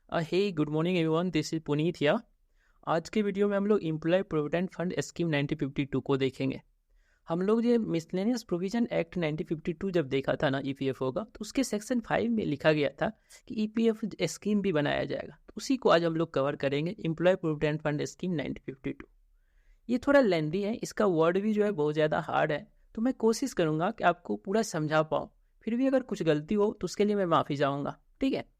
Hey good morning everyone, this is Puneet here. आज के video में हम लोग एम्प्लॉय प्रोविडेंट फंड स्कीम 1952 को देखेंगे। हम लोग ये मिसलेनियस प्रोविजन एक्ट 1952 जब देखा था ना ईपीएफओ का, तो उसके सेक्शन 5 में लिखा गया था कि ईपीएफ स्कीम भी बनाया जाएगा। तो उसी को आज हम लोग कवर करेंगे, एम्प्लॉय प्रोविडेंट फंड स्कीम 1952। ये थोड़ा लेंदी है, इसका वर्ड भी जो है बहुत ज़्यादा हार्ड है, तो मैं कोशिश करूँगा कि आपको पूरा समझा पाऊँ। फिर भी अगर कुछ गलती हो तो उसके लिए मैं माफ़ी चाहूँगा, ठीक है।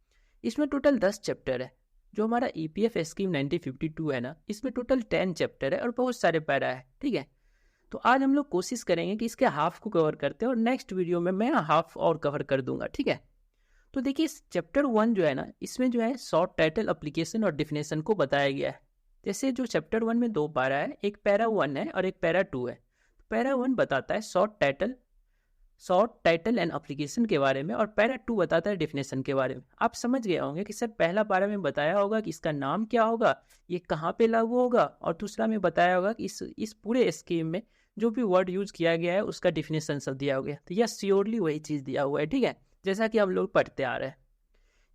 इसमें टोटल 10 चैप्टर है। जो हमारा ईपीएफ स्कीम 1952 है ना, इसमें टोटल 10 चैप्टर है और बहुत सारे पैरा है, ठीक है। तो आज हम लोग कोशिश करेंगे कि इसके हाफ को कवर करते हैं और नेक्स्ट वीडियो में मैं हाफ और कवर कर दूंगा, ठीक है। तो देखिए, इस चैप्टर 1 जो है ना, इसमें जो है शॉर्ट टाइटल, एप्लीकेशन और डिफिनेशन को बताया गया है। जैसे जो चैप्टर 1 में 2 पैरा है, एक पैरा 1 है और एक पैरा 2 है। पैरा 1 बताता है शॉर्ट टाइटल एंड एप्लीकेशन के बारे में, और पैरा 2 बताता है डेफिनेशन के बारे में। आप समझ गए होंगे कि सर पहला पैरा में बताया होगा कि इसका नाम क्या होगा, ये कहाँ पे लागू होगा, और दूसरा में बताया होगा कि इस पूरे स्कीम में जो भी वर्ड यूज किया गया है उसका डेफिनेशन सब दिया गया है। तो यह श्योरली वही चीज़ दिया हुआ है, ठीक है, जैसा कि हम लोग पढ़ते आ रहे हैं।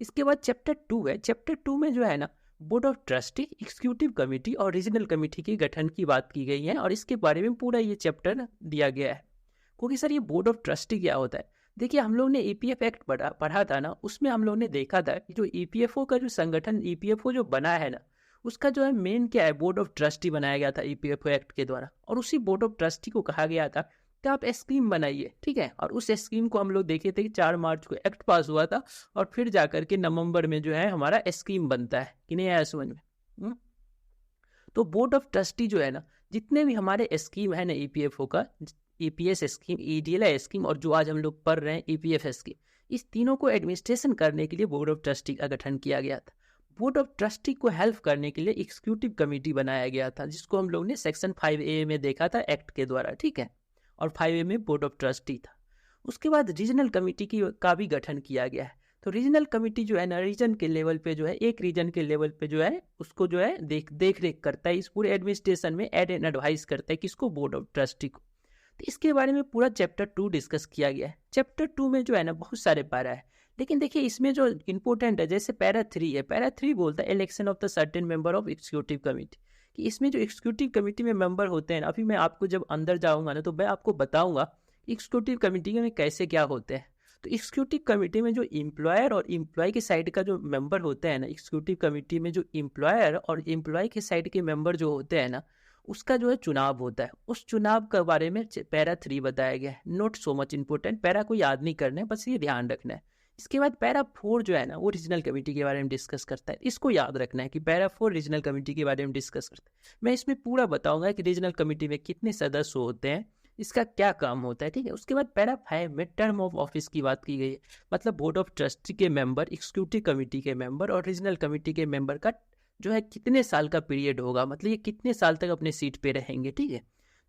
इसके बाद चैप्टर 2 है। चैप्टर 2 में जो है ना, board of trustee, executive committee और रीजनल कमेटी के गठन की बात की गई है, और इसके बारे में पूरा ये चैप्टर दिया गया है। क्योंकि सर ये बोर्ड ऑफ ट्रस्टी क्या होता है, देखिए हम लोग ने ईपीएफ एक्ट पढ़ा था ना, उसमें हम लोग ने देखा था कि जो ईपीएफओ का जो संगठन, ईपीएफओ जो बना है ना, उसका जो है मेन क्या है, बोर्ड ऑफ ट्रस्टी बनाया गया था ईपीएफओ एक्ट के द्वारा। और उसी बोर्ड ऑफ ट्रस्टी को कहा गया था कि आप स्कीम बनाइए, ठीक है। और उस स्कीम को हम लोग देखे थे कि 4 मार्च को एक्ट पास हुआ था, और फिर जाकर के नवंबर में जो है हमारा स्कीम बनता है, कि नहीं आया समझ में। तो बोर्ड ऑफ ट्रस्टी जो है ना, जितने भी हमारे स्कीम है ना ईपीएफओ का, ईपीएस स्कीम, ईडीएल स्कीम, और जो आज हम लोग पढ़ रहे हैं ईपीएफ स्कीम, इस तीनों को एडमिनिस्ट्रेशन करने के लिए बोर्ड ऑफ ट्रस्टी का गठन किया गया था। बोर्ड ऑफ ट्रस्टी को हेल्प करने के लिए एग्जीक्यूटिव कमेटी बनाया गया था, जिसको हम लोग ने सेक्शन 5A में देखा था एक्ट के द्वारा, ठीक है। और 5A में बोर्ड ऑफ ट्रस्टी था। उसके बाद रीजनल कमेटी का भी गठन किया गया है। तो रीजनल कमेटी जो है ना, रीजन के लेवल पे जो है, एक रीजन के लेवल पे जो है उसको जो है देख रेख करता है, इस पूरे एडमिनिस्ट्रेशन में एड एंड एडवाइस करता है किसको, बोर्ड ऑफ ट्रस्टी को। तो इसके बारे में पूरा चैप्टर 2 डिस्कस किया गया है। चैप्टर 2 में जो है ना बहुत सारे पैरा है, लेकिन देखिए इसमें जो इंपॉर्टेंट है, जैसे पैरा 3 है। पैरा 3 बोलता है election of the certain member of executive committee, कि इसमें जो एग्जीक्यूटिव कमेटी में मेंबर होते हैं ना, अभी मैं आपको जब अंदर जाऊंगा ना, तो मैं आपको बताऊंगा एग्जीक्यूटिव कमेटी में कैसे क्या होते हैं। तो एग्जीक्यूटिव कमेटी में जो एम्प्लॉयर और एम्प्लॉय के साइड का जो मेंबर होते हैं ना, एग्जीक्यूटिव कमेटी में जो एम्प्लॉयर और एम्प्लॉय के साइड के मेंबर जो होते हैं ना, उसका जो है चुनाव होता है। उस चुनाव के बारे में पैरा 3 बताया गया है। Not so much important, para को याद नहीं करना है, बस ये ध्यान रखना है। इसके बाद पैरा 4 जो है ना, वो रीजनल कमेटी के बारे में डिस्कस करता है। इसको याद रखना है कि पैरा 4 रीजनल कमेटी के बारे में डिस्कस करता है। मैं इसमें पूरा बताऊंगा कि रीजनल कमेटी में कितने सदस्य होते हैं, इसका क्या काम होता है, ठीक है। उसके बाद पैरा 5 में टर्म ऑफ ऑफिस की बात की गई है, मतलब बोर्ड ऑफ ट्रस्टी के मेंबर, एग्जीक्यूटिव कमेटी के मेंबर और रीजनल कमेटी के मेंबर का जो है कितने साल का पीरियड होगा, मतलब ये कितने साल तक अपने सीट पे रहेंगे, ठीक है।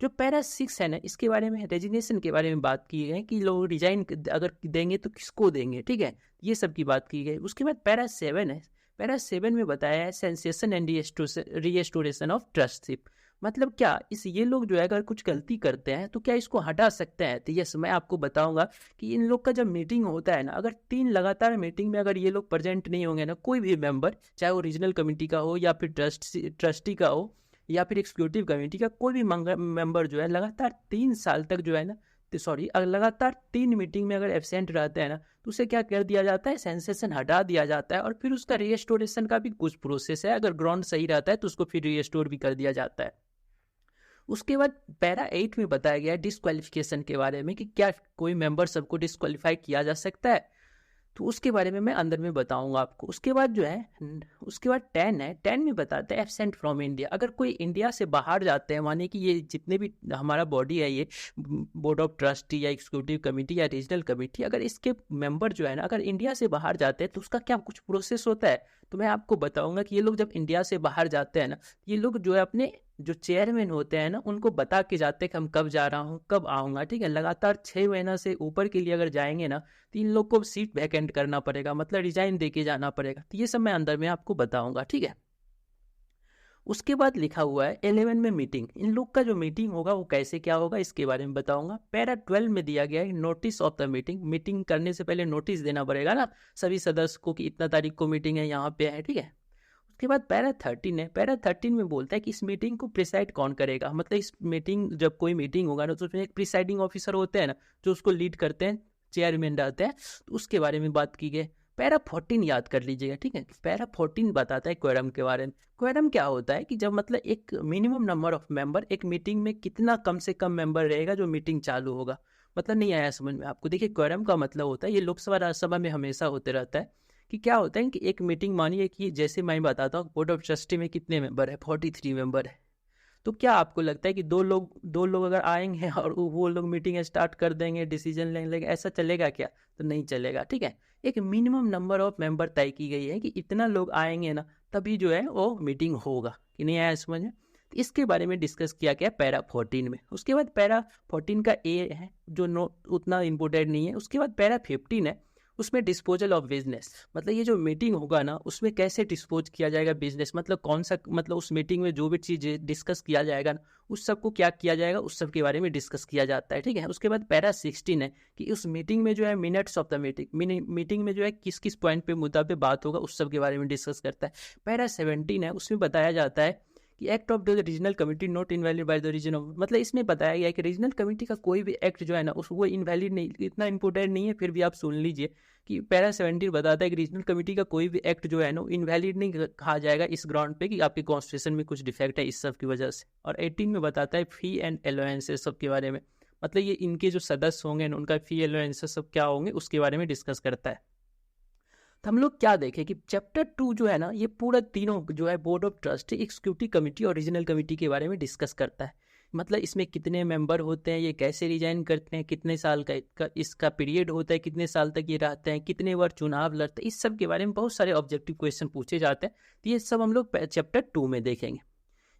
जो पैरा 6 है ना, इसके बारे में रेजिग्नेशन के बारे में बात की गई कि लोग रिजाइन अगर देंगे तो किसको देंगे, ठीक है, ये सब की बात की गई। उसके बाद पैरा 7 है। पैरा 7 में बताया है सेंसेशन एंड रीएस्टोरेशन ऑफ ट्रस्टशिप, मतलब क्या ये लोग जो है अगर कुछ गलती करते हैं तो क्या इसको हटा सकते हैं। तो यस, मैं आपको बताऊंगा कि इन लोग का जब मीटिंग होता है ना, अगर 3 लगातार मीटिंग में अगर ये लोग प्रेजेंट नहीं होंगे ना, कोई भी मेंबर, चाहे वो रीजनल कमेटी का हो या फिर ट्रस्टी का हो या फिर एग्जीक्यूटिव कमेटी का कोई भी मेंबर जो है लगातार 3 साल तक जो है ना, लगातार 3 मीटिंग में अगर एब्सेंट रहते हैं ना, तो उसे क्या कर दिया जाता है, सेंसेशन हटा दिया जाता है। और फिर उसका रीस्टोरेशन का भी कुछ प्रोसेस है, अगर ग्राउंड सही रहता है तो उसको फिर रीस्टोर भी कर दिया जाता है। उसके बाद पैरा 8 में बताया गया है डिस्क्वालिफिकेशन के बारे में, कि क्या कोई मेंबर सबको डिस्क्वालीफाई किया जा सकता है, तो उसके बारे में मैं अंदर में बताऊंगा आपको। उसके बाद जो है, उसके बाद 10 है। 10 में बताते हैं एब्सेंट फ्रॉम इंडिया, अगर कोई इंडिया से बाहर जाते हैं, माने कि ये जितने भी हमारा बॉडी है, ये बोर्ड ऑफ ट्रस्टी या एग्जीक्यूटिव कमेटी या रीजनल कमेटी, अगर इसके मेंबर जो है ना अगर इंडिया से बाहर जाते हैं तो उसका क्या कुछ प्रोसेस होता है। तो मैं आपको बताऊंगा कि ये लोग जब इंडिया से बाहर जाते हैं ना, ये लोग जो है अपने जो चेयरमैन होते हैं ना, उनको बता के जाते हैं कि हम कब जा रहा हूँ, कब आऊँगा, ठीक है। लगातार 6 महीना से ऊपर के लिए अगर जाएंगे ना, तो इन लोग को सीट वैकेंट करना पड़ेगा, मतलब रिजाइन दे के जाना पड़ेगा। तो ये सब मैं अंदर में आपको बताऊंगा, ठीक है। उसके बाद लिखा हुआ है 11 में मीटिंग। इन लोग का जो मीटिंग होगा वो कैसे क्या होगा इसके बारे में बताऊंगा। पैरा 12 में दिया गया है notice of the meeting. Meeting करने से पहले नोटिस देना पड़ेगा ना सभी सदस्य को कि इतना तारीख को मीटिंग है, यहाँ पे है, ठीक है। उसके बाद पैरा 13 है। पैरा 13 में बोलता है कि इस मीटिंग को प्रिसाइड कौन करेगा। मतलब इस मीटिंग, जब कोई मीटिंग होगा ना तो उसमें एक प्रिसाइडिंग ऑफिसर होते हैं ना जो उसको लीड करते हैं, चेयरमैन रहते हैं, तो उसके बारे में बात की गई। पैरा 14 याद कर लीजिएगा, ठीक है। पैरा 14 बताता है क्वेरम के बारे में। क्वेरम क्या होता है कि जब मतलब एक मिनिमम नंबर ऑफ मेंबर, एक मीटिंग में कितना कम से कम मेंबर रहेगा जो मीटिंग चालू होगा। मतलब नहीं आया समझ में आपको? देखिए क्वेरम का मतलब होता है, ये लोकसभा राज्यसभा में हमेशा होते रहता है कि क्या होता है कि एक मीटिंग, मानिए कि जैसे मैं बताता हूँ बोर्ड ऑफ ट्रस्टी में कितने मेंबर है, 43 मेंबर है। तो क्या आपको लगता है कि दो लोग अगर आएंगे और वो लोग मीटिंग स्टार्ट कर देंगे, डिसीजन लेंगे, ऐसा चलेगा क्या? तो नहीं चलेगा, ठीक है। एक मिनिमम नंबर ऑफ मेंबर तय की गई है कि इतना लोग आएंगे ना तभी जो है वो मीटिंग होगा, कि नहीं आया समझ में? तो इसके बारे में डिस्कस किया गया पैरा 14 में। उसके बाद पैरा 14 का ए है जो उतना इम्पोर्टेंट नहीं है। उसके बाद पैरा 15 है, उसमें डिस्पोजल ऑफ बिजनेस। मतलब ये जो मीटिंग होगा ना उसमें कैसे डिस्पोज किया जाएगा बिजनेस, मतलब कौन सा, मतलब उस मीटिंग में जो भी चीज़ डिस्कस किया जाएगा ना उस सब को क्या किया जाएगा, उस सब के बारे में डिस्कस किया जाता है, ठीक है। उसके बाद पैरा 16 है कि उस मीटिंग में जो है मिनट्स ऑफ द मीटिंग में जो है किस किस पॉइंट पे मुद्दा पे बात होगा उस सब के बारे में डिस्कस करता है। पैरा 17 है, उसमें बताया जाता है कि act of the regional committee not invalid by the reason of, मतलब इसमें बताया गया है कि रीजनल कमिटी का कोई भी एक्ट जो है ना वो इनवैलिड नहीं, इतना इंपॉर्टेंट नहीं है, फिर भी आप सुन लीजिए कि पैरा 17 बताता है कि रीजनल कमिटी का कोई भी एक्ट जो है ना इनवैलिड नहीं कहा जाएगा इस ग्राउंड पे कि आपके कॉन्स्टिट्यूशन में कुछ डिफेक्ट है इस सब की वजह से। और 18 में बताता है फी एंड एलोवेंसेस सब के बारे में, मतलब ये इनके जो सदस्य होंगे ना उनका फी एलोवेंसेस सब क्या होंगे उसके बारे में डिस्कस करता है। तो हम लोग क्या देखें कि चैप्टर 2 जो है ना ये पूरा तीनों जो है board of trustee, executive committee और रीजनल कमेटी के बारे में डिस्कस करता है। मतलब इसमें कितने मेंबर होते हैं, ये कैसे रिजाइन करते हैं, कितने साल का इसका पीरियड होता है, कितने साल तक ये रहते हैं, कितने बार चुनाव लड़ते हैं, इस सब के बारे में बहुत सारे ऑब्जेक्टिव क्वेश्चन पूछे जाते हैं। तो ये सब हम लोग चैप्टर 2 में देखेंगे।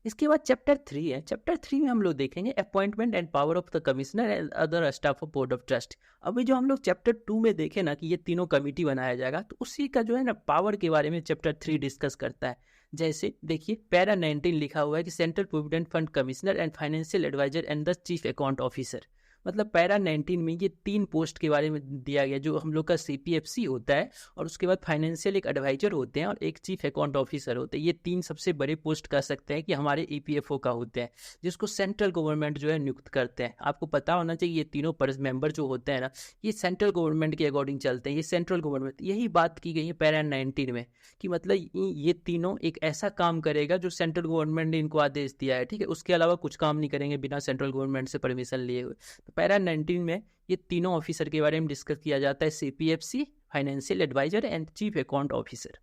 इसके बाद चैप्टर 3 है। चैप्टर 3 में हम लोग देखेंगे appointment and power of the commissioner and other staff of board of trust. अभी जो हम लोग चैप्टर 2 में देखे ना कि ये तीनों कमिटी बनाया जाएगा, तो उसी का जो है ना पावर के बारे में चैप्टर 3 डिस्कस करता है। जैसे देखिए पैरा 19 लिखा हुआ है कि central provident fund commissioner and financial adviser and the chief account officer. मतलब पैरा 19 में ये 3 पोस्ट के बारे में दिया गया, जो हम लोग का CPFC होता है और उसके बाद फाइनेंशियल एक एडवाइजर होते हैं और एक चीफ अकाउंट ऑफिसर होते हैं। ये 3 सबसे बड़े पोस्ट कह सकते हैं कि हमारे EPFO का होते हैं, जिसको सेंट्रल गवर्नमेंट जो है नियुक्त करते हैं। आपको पता होना चाहिए ये तीनों मेंबर जो होते हैं ना ये सेंट्रल गवर्नमेंट के अकॉर्डिंग चलते हैं, ये सेंट्रल गवर्नमेंट। यही बात की गई है पैरा 19 में कि मतलब ये तीनों एक ऐसा काम करेगा जो सेंट्रल गवर्नमेंट ने इनको आदेश दिया है, ठीक है। उसके अलावा कुछ काम नहीं करेंगे बिना सेंट्रल गवर्नमेंट से परमिशन लिए हुए। पैरा 19 में ये तीनों ऑफिसर के बारे में डिस्कस किया जाता है, CPFC, financial adviser and chief account officer.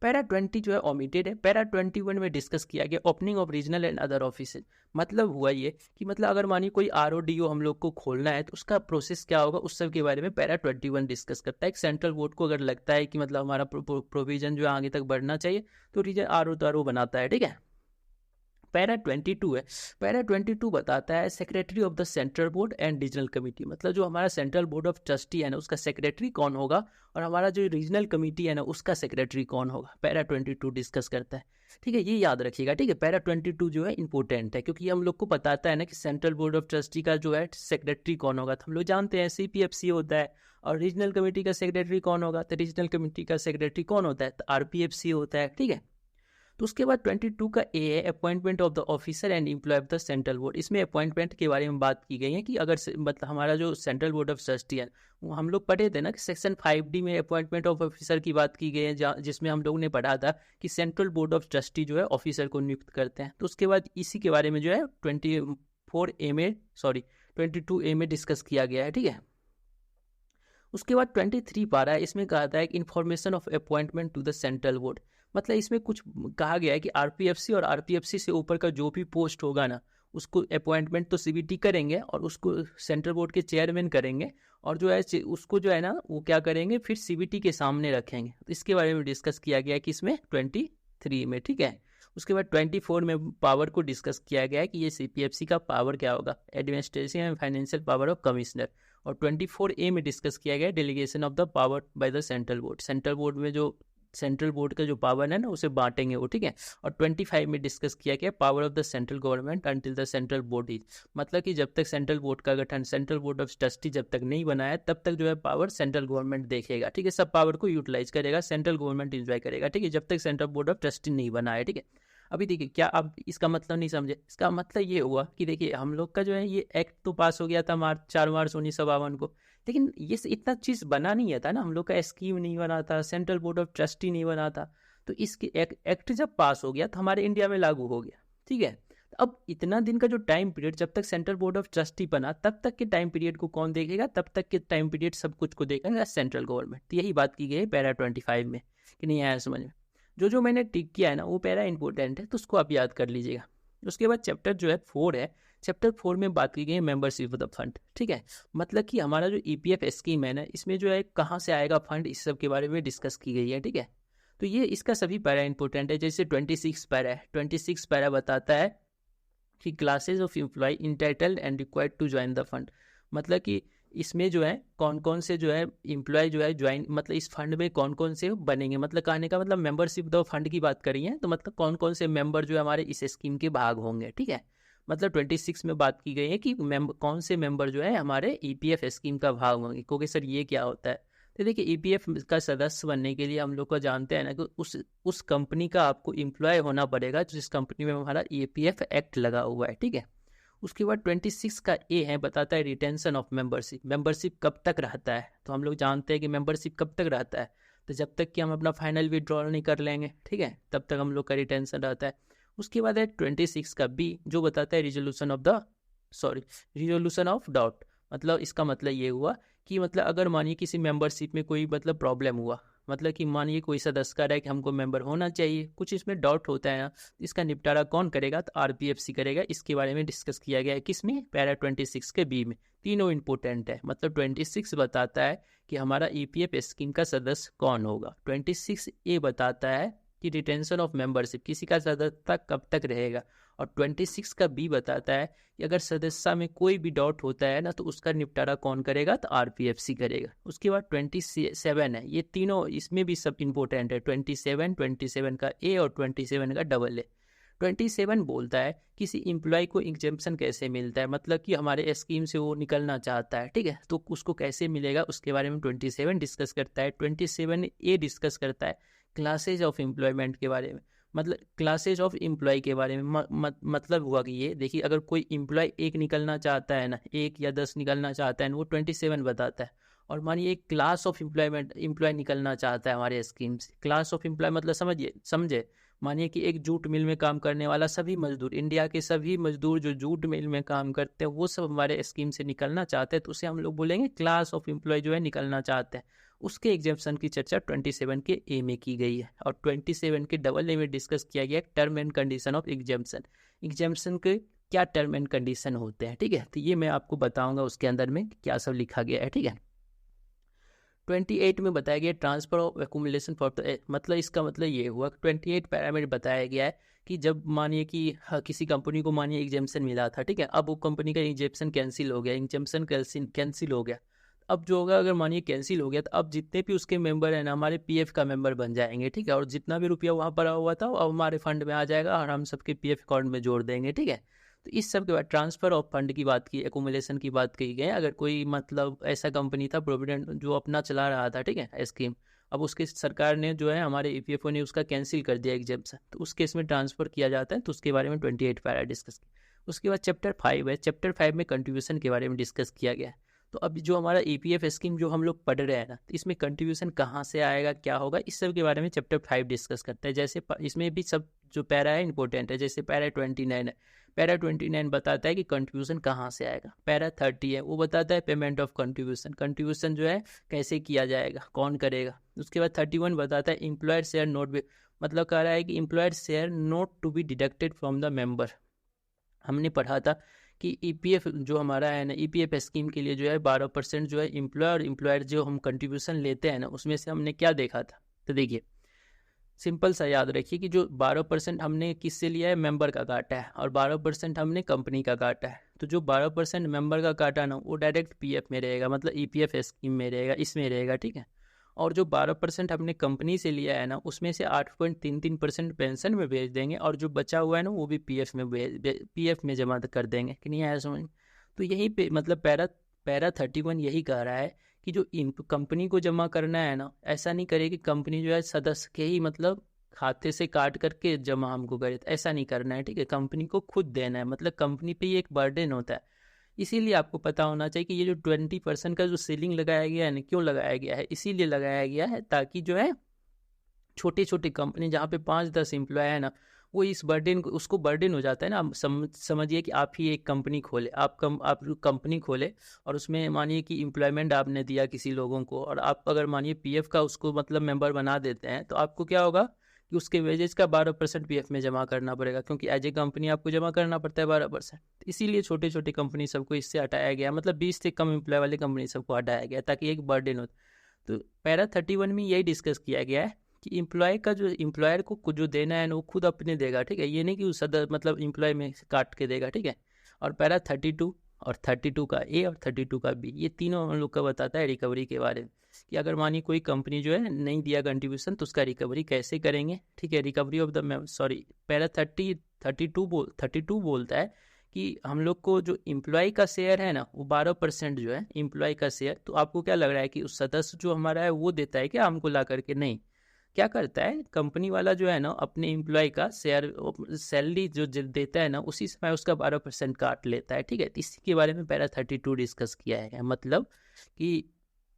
Para 20 जो है ओमिटेड है। पैरा 21 में डिस्कस किया गया opening of regional and other office. मतलब हुआ ये कि मतलब अगर मानिए कोई RODO हम लोग को खोलना है तो उसका प्रोसेस क्या होगा उस सब के बारे में पैरा 21 डिस्कस करता है। एक सेंट्रल बोर्ड को अगर लगता है कि मतलब हमारा प्रोविजन जो आगे तक बढ़ना चाहिए तो रीजन RO बनाता है, ठीक है। पैरा 22 है। पैरा 22 बताता है secretary of the central board and regional committee. मतलब जो हमारा सेंट्रल बोर्ड ऑफ ट्रस्टी है ना उसका सेक्रेटरी कौन होगा और हमारा जो रीजनल कमेटी है ना उसका सेक्रेटरी कौन होगा, पैरा 22 डिस्कस करता है, ठीक है। ये याद रखिएगा, ठीक है। पैरा 22 जो है इंपॉर्टेंट है क्योंकि हम लोग को बताता है ना कि सेंट्रल बोर्ड ऑफ ट्रस्टी का जो है सेक्रेटरी कौन होगा। तो हम लोग जानते हैं CPFC होता है और रीजनल कमेटी का सेक्रेटरी कौन होगा, तो रीजनल कमेटी का सेक्रेटरी कौन होता है, तो RPFC होता है, ठीक है। तो उसके बाद 22 का A है appointment of the officer and employ of the central board. इसमें अपॉइंटमेंट के बारे में बात की गई है कि अगर मतलब हमारा जो सेंट्रल बोर्ड ऑफ ट्रस्टी है वो हम लोग पढ़े थे ना कि सेक्शन 5D में अपॉइंटमेंट ऑफ ऑफिसर की बात की गई है, जिसमें हम लोग ने पढ़ा था कि सेंट्रल बोर्ड ऑफ ट्रस्टी जो है ऑफिसर को नियुक्त करते हैं। तो उसके बाद इसी के बारे में जो है 22A में डिस्कस किया गया है, ठीक है। उसके बाद 23 पारा है, इसमें कहा था कि information of appointment to the central board. मतलब इसमें कुछ कहा गया है कि RPFC और RPFC से ऊपर का जो भी पोस्ट होगा ना उसको अपॉइंटमेंट तो CBT करेंगे और उसको सेंट्रल बोर्ड के चेयरमैन करेंगे और जो है उसको जो है ना वो क्या करेंगे फिर CBT के सामने रखेंगे। तो इसके बारे में डिस्कस किया गया है कि इसमें 23 में, ठीक है। उसके बाद 24 में पावर को डिस्कस किया गया है कि ये CPFC का पावर क्या होगा, administration and financial power of commissioner. और 24A में डिस्कस किया गया है delegation of the power by the central board. Central board में जो सेंट्रल बोर्ड का जो पावर है ना उसे बांटेंगे वो, ठीक है। और 25 में डिस्कस किया गया power of the central government until the central board is, मतलब कि जब तक सेंट्रल बोर्ड का गठन, सेंट्रल बोर्ड ऑफ ट्रस्टी जब तक नहीं बनाया तब तक जो है पावर सेंट्रल गवर्नमेंट देखेगा, ठीक है, सब पावर को यूटिलाइज करेगा, सेंट्रल गवर्नमेंट इंजॉय करेगा, ठीक है, जब तक सेंट्रल बोर्ड ऑफ ट्रस्टी नहीं बना है, ठीक है। अभी देखिए क्या आप इसका मतलब नहीं समझे, इसका मतलब ये हुआ कि देखिए हम लोग का जो है ये एक्ट तो पास हो गया था 4 मार्च 1952 को, लेकिन ये इतना चीज़ बना नहीं था ना, हम लोग का स्कीम नहीं बना था, सेंट्रल बोर्ड ऑफ ट्रस्टी नहीं बना था, तो इसके एक्ट जब पास हो गया तो हमारे इंडिया में लागू हो गया, ठीक है। अब इतना दिन का जो टाइम पीरियड जब तक सेंट्रल बोर्ड ऑफ ट्रस्टी बना तब तक के टाइम पीरियड को कौन देखेगा, तब तक के टाइम पीरियड सब कुछ को देखेगा सेंट्रल गवर्नमेंट। तो यही बात की गई है पैरा 25 में, कि नहीं आया समझ में। जो मैंने टिक किया है ना वो पैरा इंपॉर्टेंट है, तो उसको आप याद कर लीजिएगा। उसके बाद चैप्टर जो है 4 है, चैप्टर 4 में बात की गई है मेंबरशिप ऑफ द फंड, ठीक है, मतलब कि हमारा जो ईपीएफ स्कीम है ना इसमें जो है कहाँ से आएगा फंड, इस सब के बारे में डिस्कस की गई है, ठीक है। तो ये इसका सभी पैरा इंपॉर्टेंट है। जैसे 26 पैरा है, 26 पैरा बताता है कि classes of employ entitled and required to join the fund, मतलब कि इसमें जो है कौन कौन से जो है एम्प्लॉय जो है ज्वाइन, मतलब इस फंड में कौन कौन से बनेंगे, मतलब कहने का मतलब मेंबरशिप द फंड की बात करी है, तो मतलब कौन कौन से मेंबर जो है हमारे इस स्कीम के भाग होंगे, ठीक है। मतलब 26 में बात की गई है कि कौन से मेंबर जो है हमारे ईपीएफ स्कीम का भाग होंगे, क्योंकि सर ये क्या होता है, तो देखिए ईपीएफ का सदस्य बनने के लिए हम लोग को जानते हैं ना कि उस कंपनी का आपको एम्प्लॉय होना पड़ेगा जिस कंपनी में हमारा ईपीएफ एक्ट लगा हुआ है, ठीक है। उसके बाद 26 का ए है, बताता है रिटेंशन ऑफ मेंबरशिप, मेंबरशिप कब तक रहता है, तो हम लोग जानते हैं कि मेंबरशिप कब तक रहता है, तो जब तक कि हम अपना फाइनल विड्रॉल नहीं कर लेंगे, ठीक है, तब तक हम लोग का रिटेंशन रहता है। उसके बाद है 26 का बी, जो बताता है रिजोल्यूशन ऑफ डाउट, मतलब इसका मतलब ये हुआ कि मतलब अगर मानिए किसी मेंबरशिप में कोई मतलब प्रॉब्लम हुआ, मतलब कि मानिए कोई सदस्य कह रहा है कि हमको मेंबर होना चाहिए, कुछ इसमें डाउट होता है ना, इसका निपटारा कौन करेगा, तो आरपीएफसी करेगा। इसके बारे में डिस्कस किया गया है किसमें, पैरा 26 के बी में। तीनों इंपॉर्टेंट है, मतलब 26 बताता है कि हमारा ईपीएफ स्कीम का सदस्य कौन होगा, 26 ए बताता है कि रिटेंशन ऑफ मेंबरशिप, किसी का सदस्यता कब तक रहेगा, और 26 का बी बताता है कि अगर सदस्यता में कोई भी डाउट होता है ना तो उसका निपटारा कौन करेगा, तो आरपीएफसी करेगा। उसके बाद 27 है, ये तीनों इसमें भी सब इंपॉर्टेंट है, 27 का ए और 27 का डबल ए। 27 बोलता है किसी एम्प्लॉय को एग्जेम्पशन कैसे मिलता है, मतलब कि हमारे स्कीम से वो निकलना चाहता है, ठीक है, तो उसको कैसे मिलेगा उसके बारे में 27 डिस्कस करता है। 27 ए डिस्कस करता है क्लासेज ऑफ एम्प्लॉयमेंट के बारे में, मतलब क्लासेज ऑफ एम्प्लॉय के बारे में, मतलब हुआ कि ये देखिए अगर कोई एम्प्लॉय एक निकलना चाहता है ना, 1 या 10 निकलना चाहता है ना, वो 27 बताता है। और मानिए एक क्लास ऑफ एम्प्लॉय निकलना चाहता है हमारे स्कीम से, क्लास ऑफ एम्प्लॉय मतलब समझे, मानिए कि एक जूट मिल में काम करने वाला सभी मजदूर, इंडिया के सभी मजदूर जो जूट मिल में काम करते हैं वो सब हमारे स्कीम से निकलना चाहते हैं, तो उसे हम लोग बोलेंगे क्लास ऑफ एम्प्लॉय जो है निकलना चाहते हैं। उसके एग्जेम्पशन की चर्चा 27 के ए में की गई है, और 27 के डबल ए में डिस्कस किया गया term and condition of exemption के क्या टर्म एंड कंडीशन होते हैं, ठीक है, तो ये मैं आपको बताऊंगा उसके अंदर में क्या सब लिखा गया है, ठीक है। 28 में बताया गया transfer of accumulation for the, मतलब इसका मतलब ये हुआ 28 पैरामीटर बताया गया है कि जब मानिए कि किसी कंपनी को मानिए एग्जेम्पशन मिला था, ठीक है, अब वो कंपनी का एग्जेम्पशन कैंसिल हो गया, एग्जेम्पशन कैंसिल हो गया, अब जो होगा अगर मानिए कैंसिल हो गया तो अब जितने भी उसके मेंबर हैं ना हमारे पीएफ का मेंबर बन जाएंगे, ठीक है, और जितना भी रुपया वहाँ पड़ा हुआ था अब हमारे फंड में आ जाएगा और हम सबके पीएफ अकाउंट में जोड़ देंगे, ठीक है। तो इस सब के बाद ट्रांसफर ऑफ फंड की बात की, एकुमुलेशन की बात की गई। अगर कोई मतलब ऐसा कंपनी था प्रोविडेंट जो अपना चला रहा था, ठीक है, स्कीम, अब उसके सरकार ने जो है हमारे ईपीएफओ ने उसका कैंसिल कर दिया एग्जेम्पशन, तो उस केस में ट्रांसफर किया जाता है, तो उसके बारे में 28 पैरा डिस्कस किया। उसके बाद चैप्टर 5 है, चैप्टर 5 में कंट्रीब्यूशन के बारे में डिस्कस किया गया है। तो अब जो हमारा ईपीएफ स्कीम जो हम लोग पढ़ रहे हैं ना, तो इसमें कंट्रीब्यूशन कहाँ से आएगा, क्या होगा, इस सब के बारे में चैप्टर 5 डिस्कस करता है। जैसे इसमें भी सब जो पैरा है इंपॉर्टेंट है, जैसे पैरा 29 है, पैरा 29 बताता है कि कंट्रीब्यूशन कहाँ से आएगा। पैरा 30 है, वो बताता है पेमेंट ऑफ कंट्रीब्यूशन जो है कैसे किया जाएगा, कौन करेगा। उसके बाद 31 बताता है एम्प्लॉयर शेयर नोट, मतलब कह रहा है कि employer share not to be deducted from the member. हमने पढ़ा था कि ईपीएफ जो हमारा है ना, ईपीएफ स्कीम के लिए जो है 12% जो है एम्प्लॉयर जो हम कंट्रीब्यूशन लेते हैं ना, उसमें से हमने क्या देखा था, तो देखिए सिंपल सा याद रखिए कि जो 12% हमने किससे लिया है, मेंबर का काटा है, और 12% हमने कंपनी का काटा है। तो जो 12% मेंबर का काटा ना वो डायरेक्ट पीएफ में रहेगा, मतलब ईपीएफ स्कीम में रहेगा, इसमें रहेगा, ठीक है। और जो 12% हमने कंपनी से लिया है ना, उसमें से 8.33% पेंशन में भेज देंगे, और जो बचा हुआ है ना वो भी पीएफ में जमा कर देंगे। कि नहीं आया समझ? तो यही पे मतलब पैरा 31 यही कह रहा है कि जो कंपनी को जमा करना है ना, ऐसा नहीं करे कि कंपनी जो है सदस्य के ही मतलब खाते से काट करके जमा हमको करे, तो ऐसा नहीं करना है। ठीक है, कंपनी को खुद देना है, मतलब कंपनी पे ही एक बर्डन होता है। इसीलिए आपको पता होना चाहिए कि ये जो 20% का जो सीलिंग लगाया गया है ना, क्यों लगाया गया है? इसीलिए लगाया गया है ताकि जो है छोटी छोटी कंपनी जहाँ पे 5-10 एम्प्लॉय है ना, वो इस बर्डन को, उसको बर्डन हो जाता है ना। समझिए कि आप ही एक कंपनी खोले, आप कंपनी खोले और उसमें मानिए कि एम्प्लॉयमेंट आपने दिया किसी लोगों को, और आप अगर मानिए पीएफ का उसको मतलब मेंबर बना देते हैं, तो आपको क्या होगा कि उसके वेजेज का 12% पीएफ में जमा करना पड़ेगा, क्योंकि एज ए कंपनी आपको जमा करना पड़ता है 12%। इसीलिए छोटे छोटे कंपनी सबको इससे हटाया गया, मतलब 20 से कम एम्प्लॉय वाली कंपनी सबको हटाया गया ताकि एक बर्डन हो। तो पैरा 31 में यही डिस्कस किया गया है कि एम्प्लॉय का जो एम्प्लॉयर को जो देना है ना, वो खुद अपने देगा। ठीक है, ये नहीं कि उस मतलब एम्प्लॉय में काट के देगा। ठीक है, और पैरा 32 और 32 का ए और 32 का बी, ये तीनों हम लोग का बताता है रिकवरी के बारे में, कि अगर मानिए कोई कंपनी जो है नहीं दिया कंट्रीब्यूशन, तो उसका रिकवरी कैसे करेंगे। ठीक है, रिकवरी ऑफ द पैरा 32 बोलता है कि हम लोग को जो एम्प्लॉय का शेयर है ना, वो 12% जो है एम्प्लॉय का शेयर। तो आपको क्या लग रहा है कि उस सदस्य जो हमारा है वो देता है क्या हमको ला करके? नहीं, क्या करता है कंपनी वाला जो है ना, अपने एम्प्लॉय का शेयर सैलरी जो देता है ना, उसी समय उसका 12% काट लेता है। ठीक है, इसी के बारे में पैरा 32 डिस्कस किया है। मतलब कि